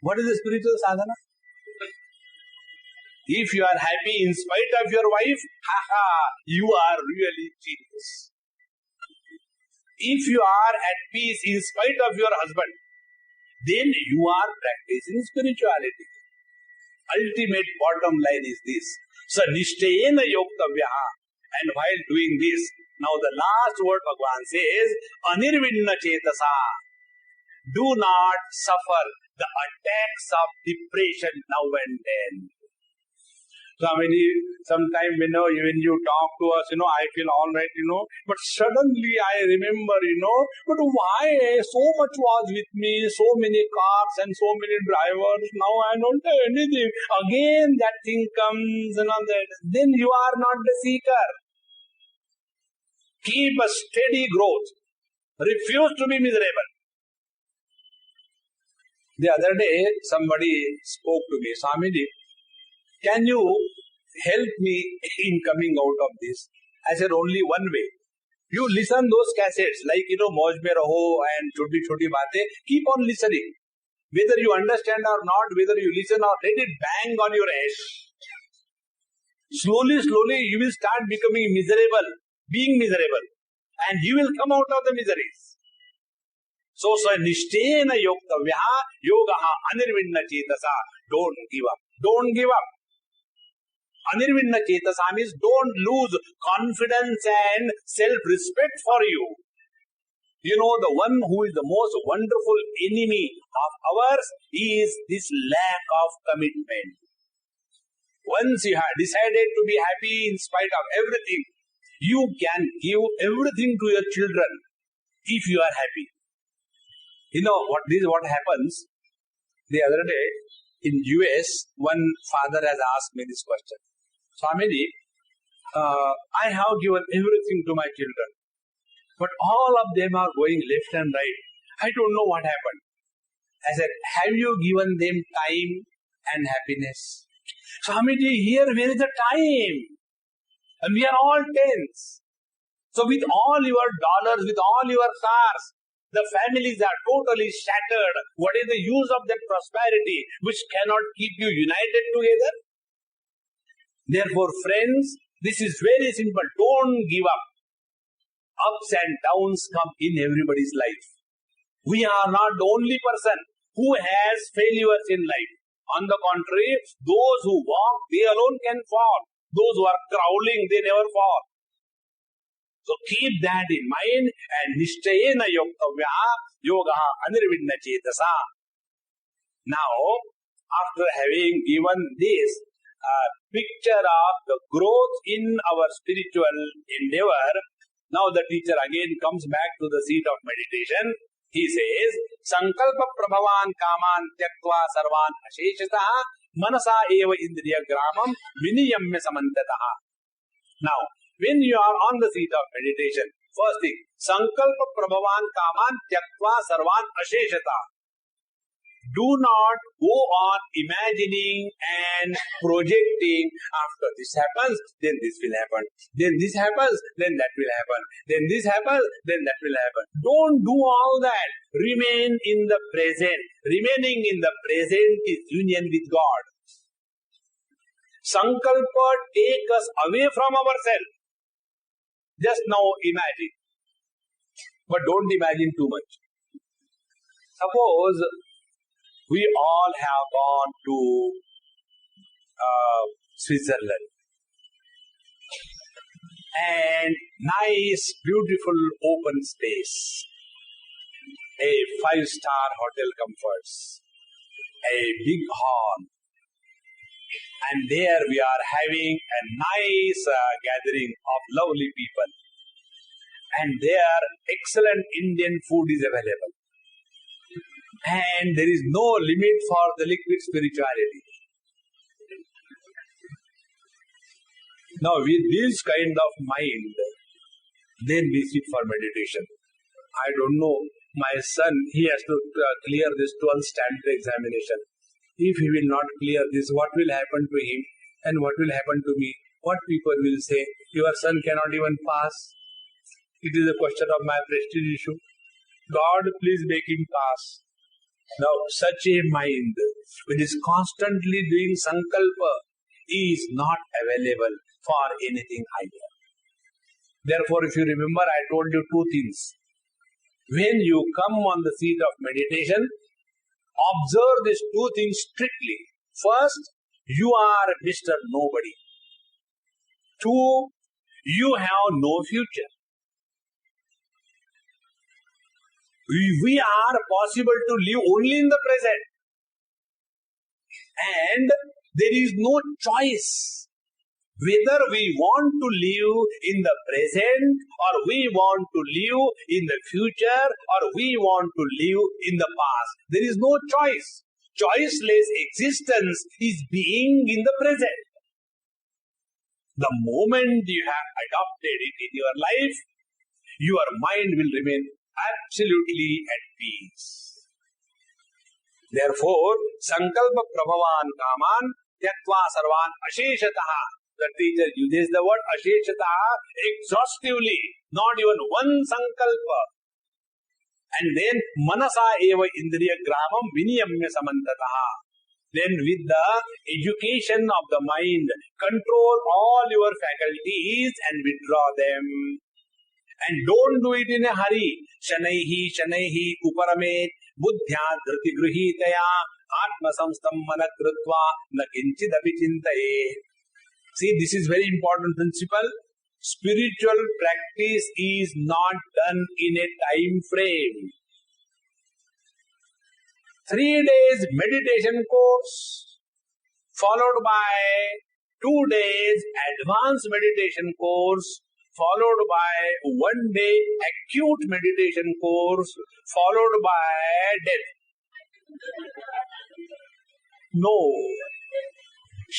what is the spiritual sadhana? If you are happy in spite of your wife, you are really genius. If you are at peace in spite of your husband, then you are practicing spirituality. Ultimate bottom line is this. So, nishtayena yoktavyaha. And while doing this, now the last word Bhagavan says, anirvinna chetasa. Do not suffer the attacks of depression now and then. Swamiji, sometimes when you talk to us, I feel all right, but suddenly I remember, but why so much was with me, so many cars and so many drivers, now I don't have anything. Again that thing comes and all that. Then you are not the seeker. Keep a steady growth. Refuse to be miserable. The other day, somebody spoke to me, Swamiji, can you help me in coming out of this? I said, only one way. You listen those cassettes like, Mauj Mein Raho and Choti Choti Baatein. Keep on listening. Whether you understand or not, whether you listen or let it bang on your head. Slowly, you will start becoming miserable, being miserable. And you will come out of the miseries. So, nishtena yoktavyaha yogaha anirvinna chetasa. Don't give up. Don't give up. Anirvinna chetasa means don't lose confidence and self-respect for you. The one who is the most wonderful enemy of ours is this lack of commitment. Once you have decided to be happy in spite of everything, you can give everything to your children if you are happy. This is what happens. The other day in US, one father has asked me this question. Swamiji, I have given everything to my children, but all of them are going left and right. I don't know what happened. I said, have you given them time and happiness? Swamiji, here where is the time? And we are all tense. So with all your dollars, with all your cars, the families are totally shattered. What is the use of that prosperity which cannot keep you united together? Therefore, friends, this is very simple. Don't give up. Ups and downs come in everybody's life. We are not the only person who has failures in life. On the contrary, those who walk, they alone can fall. Those who are crawling, they never fall. So keep that in mind and nishtayena yoktavyaha yogaha anirvinna chetasa. Now, after having given this picture of the growth in our spiritual endeavor, now the teacher again comes back to the seat of meditation. He says, Sankalpa prabhavan kaman tyaktva sarvan asheshataha manasa eva indriya gramam viniyamya samantataha. Now, when you are on the seat of meditation, first thing, Sankalpa prabhavan kaman tyaktva sarvan asheshataha. Do not go on imagining and projecting, after this happens, then this will happen. Then this happens, then that will happen. Then this happens, then that will happen. Don't do all that. Remain in the present. Remaining in the present is union with God. Sankalpa take us away from ourselves. Just now imagine. But don't imagine too much. Suppose we all have gone to Switzerland. And nice, beautiful open space. A 5-star hotel comforts. A big hall. And there we are having a nice gathering of lovely people. And there excellent Indian food is available. And there is no limit for the liquid spirituality. Now with this kind of mind, then we sit for meditation. I don't know, my son, he has to clear this 12th standard examination. If he will not clear this, what will happen to him and what will happen to me? What people will say, your son cannot even pass. It is a question of my prestige issue. God, please make him pass. Now, such a mind, which is constantly doing sankalpa, is not available for anything higher. Therefore, if you remember, I told you two things. When you come on the seat of meditation, observe these two things strictly. First, you are Mr. Nobody. Two, you have no future. We are possible to live only in the present. And there is no choice whether we want to live in the present or we want to live in the future or we want to live in the past. There is no choice. Choiceless existence is being in the present. The moment you have adopted it in your life, your mind will remain absolutely at peace. Therefore, sankalpa prabhavan kaman tyaktva sarvan asheshataha. The teacher uses the word asheshata exhaustively, not even one sankalpa. And then manasa eva indriya gramam viniyamya samantataha. Then with the education of the mind, control all your faculties and withdraw them. And don't do it in a hurry. Shanaihi uparamet buddhya dhriti gruhitaya atma samstam manakrutva na kinchid abhichintaye. See, this is very important principle. Spiritual practice is not done in a time frame. 3 days meditation course followed by 2 days advanced meditation course followed by 1 day acute meditation course followed by death. No.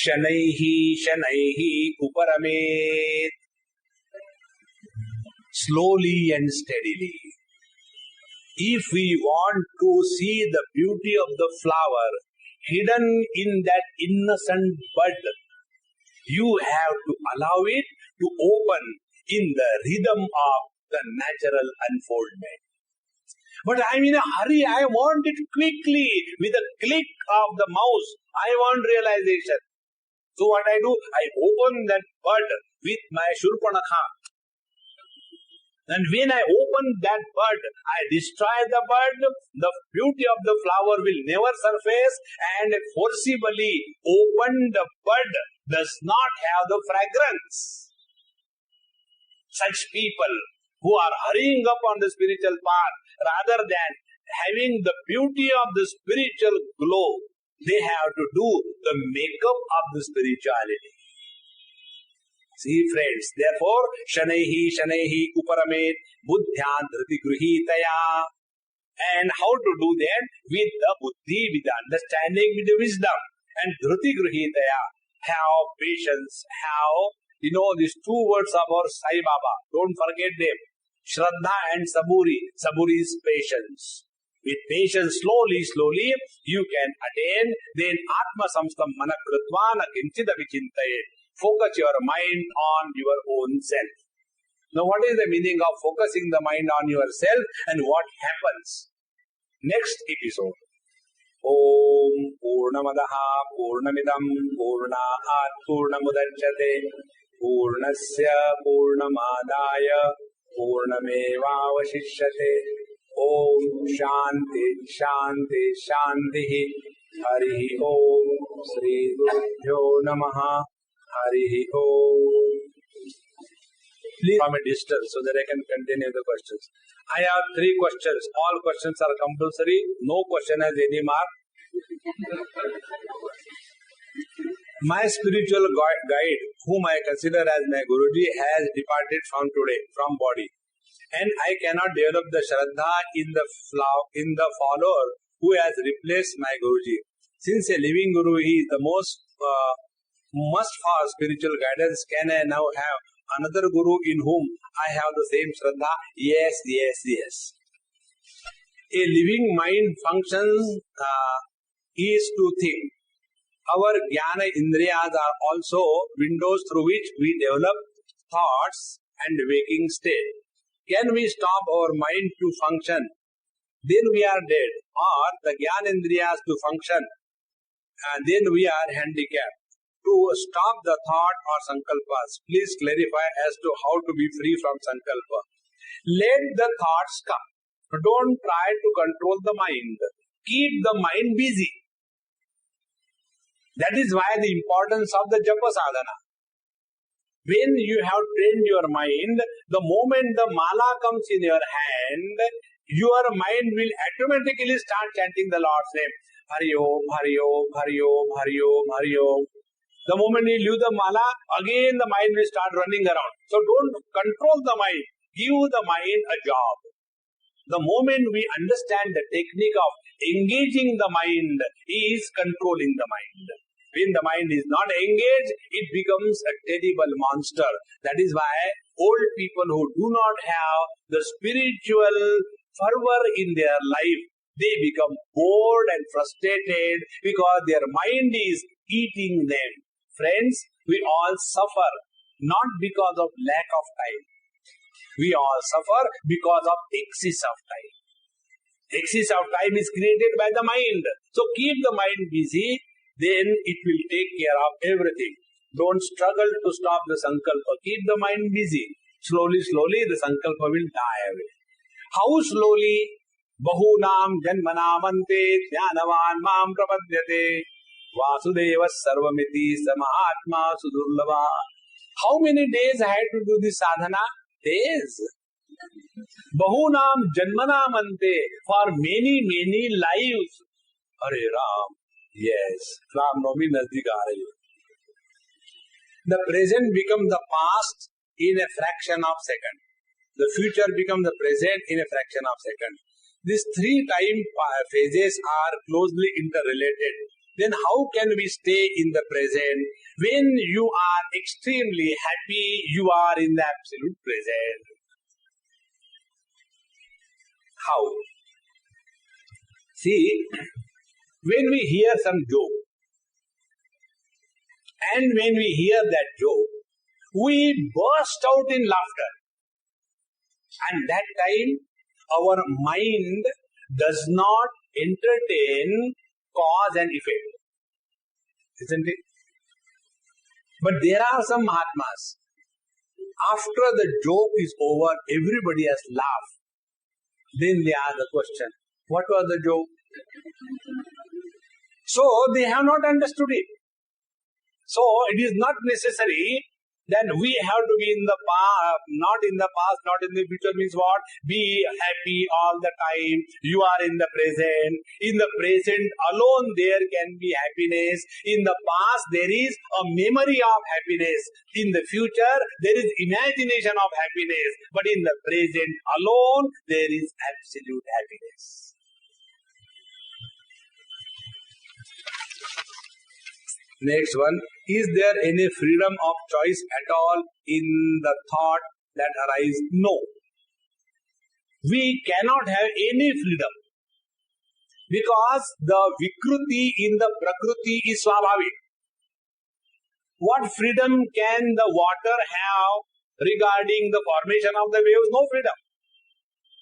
Shanaihi uparamet. Slowly and steadily. If we want to see the beauty of the flower hidden in that innocent bud, you have to allow it to open in the rhythm of the natural unfoldment. But I'm in a hurry, I want it quickly, with a click of the mouse, I want realization. So what I do, I open that bud with my Shurpanakha. And when I open that bud, I destroy the bud, the beauty of the flower will never surface, and a forcibly opened bud does not have the fragrance. Such people who are hurrying up on the spiritual path, rather than having the beauty of the spiritual glow, they have to do the makeup of the spirituality. See friends, therefore, shanaihi uparamet buddhyan dhriti gruhitaya. And how to do that? With the buddhi, with the understanding, with the wisdom. And dhriti gruhitaya. Have patience, have, these 2 words of our Sai Baba. Don't forget them. Shraddha and Saburi. Saburi is patience. With patience, slowly, you can attain. Then Atma Samstam Manakrutva na Kinchid Avichintaye. Focus your mind on your own self. Now, what is the meaning of focusing the mind on yourself and what happens? Next episode. Om Purnamadaha Purnamidam Purnaat Purnamudachyate Purnasya Purnamadaya Purnamevavashishyate. Om Shanti Hari Om Sri Gurubhyo Namaha. Hari Om. Please from a distance so that I can continue the questions. I have 3 questions. All questions are compulsory. No question has any mark. My spiritual guide, whom I consider as my Guruji, has departed from today, from body. And I cannot develop the Shraddha in the follower who has replaced my Guruji. Since a living Guru is the most must for spiritual guidance, can I now have another Guru in whom I have the same Shraddha? Yes. A living mind functions is to think. Our Jnana Indriyas are also windows through which we develop thoughts and waking state. Can we stop our mind to function? Then we are dead. Or the Jnana Indriyas to function, and then we are handicapped. To stop the thought or sankalpas, please clarify as to how to be free from sankalpa. Let the thoughts come. Don't try to control the mind. Keep the mind busy. That is why the importance of the japa sadhana. When you have trained your mind, the moment the mala comes in your hand, your mind will automatically start chanting the Lord's name. Hari Om, Hari Om, Hari Om, Hari Om, Hari Om. The moment you leave the mala, again the mind will start running around. So don't control the mind. Give the mind a job. The moment we understand the technique of engaging the mind is controlling the mind. When the mind is not engaged, it becomes a terrible monster. That is why old people who do not have the spiritual fervor in their life, they become bored and frustrated because their mind is eating them. Friends, We all suffer not because of lack of time. We all suffer because of excess of time. Excess of time is created by the mind. So keep the mind busy, then it will take care of everything. Don't struggle to stop the sankalpa. Keep the mind busy. Slowly, slowly the sankalpa will die away. How slowly? Bahunam janmanamante jnanavan mam prapadyate vasudeva sarvamiti samahatma sudurlava. How many days I had to do this sadhana? Days. Bahunam janmanamante, for many lives. Hare Ram. Yes, Ram Navami nazdik aa rahi hai. The present becomes the past in a fraction of second. The future becomes the present in a fraction of second. These three time phases are closely interrelated. Then how can we stay in the present? When you are extremely happy, you are in the absolute present. How? See, when we hear some joke, and when we hear that joke, we burst out in laughter. And that time, our mind does not entertain cause and effect. Isn't it? But there are some Mahatmas. After the joke is over, everybody has laughed. Then they ask the question, what was the joke? So they have not understood it. So it is not necessary that we have to be in the past, not in the past, not in the future. Means what? Be happy all the time. You are in the present. In the present alone there can be happiness. In the past there is a memory of happiness. In the future there is imagination of happiness. But in the present alone there is absolute happiness. Next one, is there any freedom of choice at all in the thought that arises? No. We cannot have any freedom because the vikruti in the prakriti is swabhavik. What freedom can the water have regarding the formation of the waves? No freedom.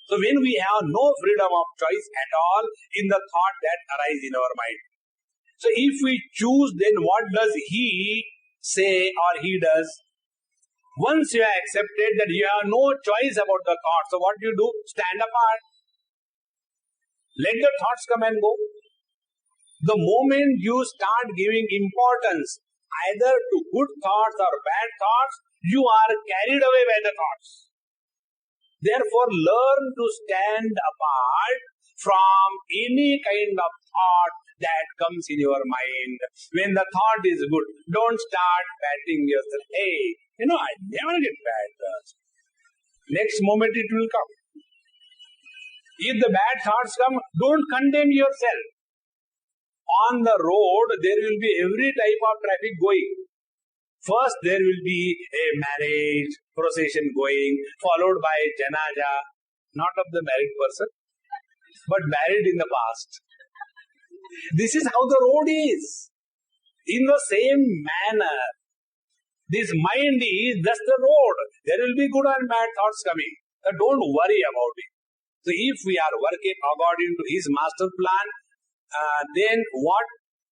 So when we have no freedom of choice at all in the thought that arises in our mind. So if we choose, then what does he say or he does? Once you have accepted that you have no choice about the thoughts, so what do? Stand apart. Let the thoughts come and go. The moment you start giving importance either to good thoughts or bad thoughts, you are carried away by the thoughts. Therefore, learn to stand apart from any kind of thought that comes in your mind. When the thought is good, don't start patting yourself. Hey, I never get bad thoughts. Next moment it will come. If the bad thoughts come, don't condemn yourself. On the road, there will be every type of traffic going. First, there will be a marriage procession going, followed by janaza, not of the married person, but married in the past. This is how the road is. In the same manner, this mind is just the road. There will be good and bad thoughts coming. Don't worry about it. So if we are working according to his master plan, then what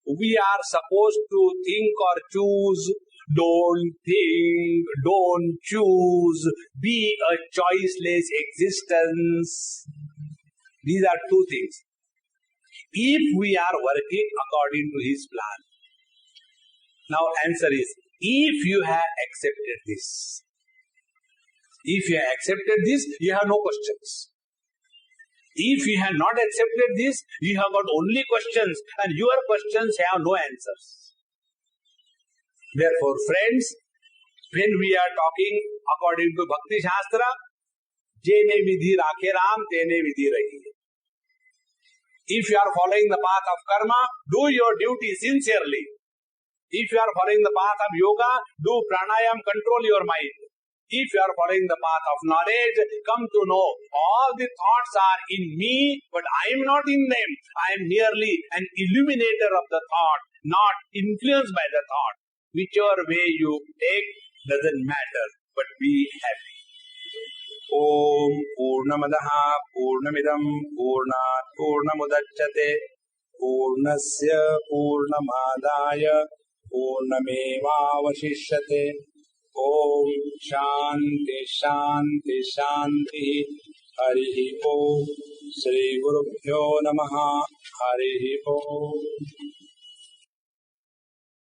we are supposed to think or choose, don't think, don't choose, be a choiceless existence. These are two things. If we are working according to his plan. Now answer is, if you have accepted this. If you have accepted this, you have no questions. If you have not accepted this, you have got only questions and your questions have no answers. Therefore, friends, when we are talking according to Bhakti Shastra, Jene vidhi rakhe Ram, tene vidhi rahi. If you are following the path of karma, do your duty sincerely. If you are following the path of yoga, do pranayam, control your mind. If you are following the path of knowledge, come to know all the thoughts are in me, but I am not in them. I am merely an illuminator of the thought, not influenced by the thought. whichever way you take doesn't matter, but be happy. Om Purnamadaha Purnamidam Purnat Purnamudachyate Purnasya Purnamadaya Purnamevavashishyate. Om Shanti Shanti Shanti. Harihi Om. Shri Gurubhyo Namaha. Harihi Om.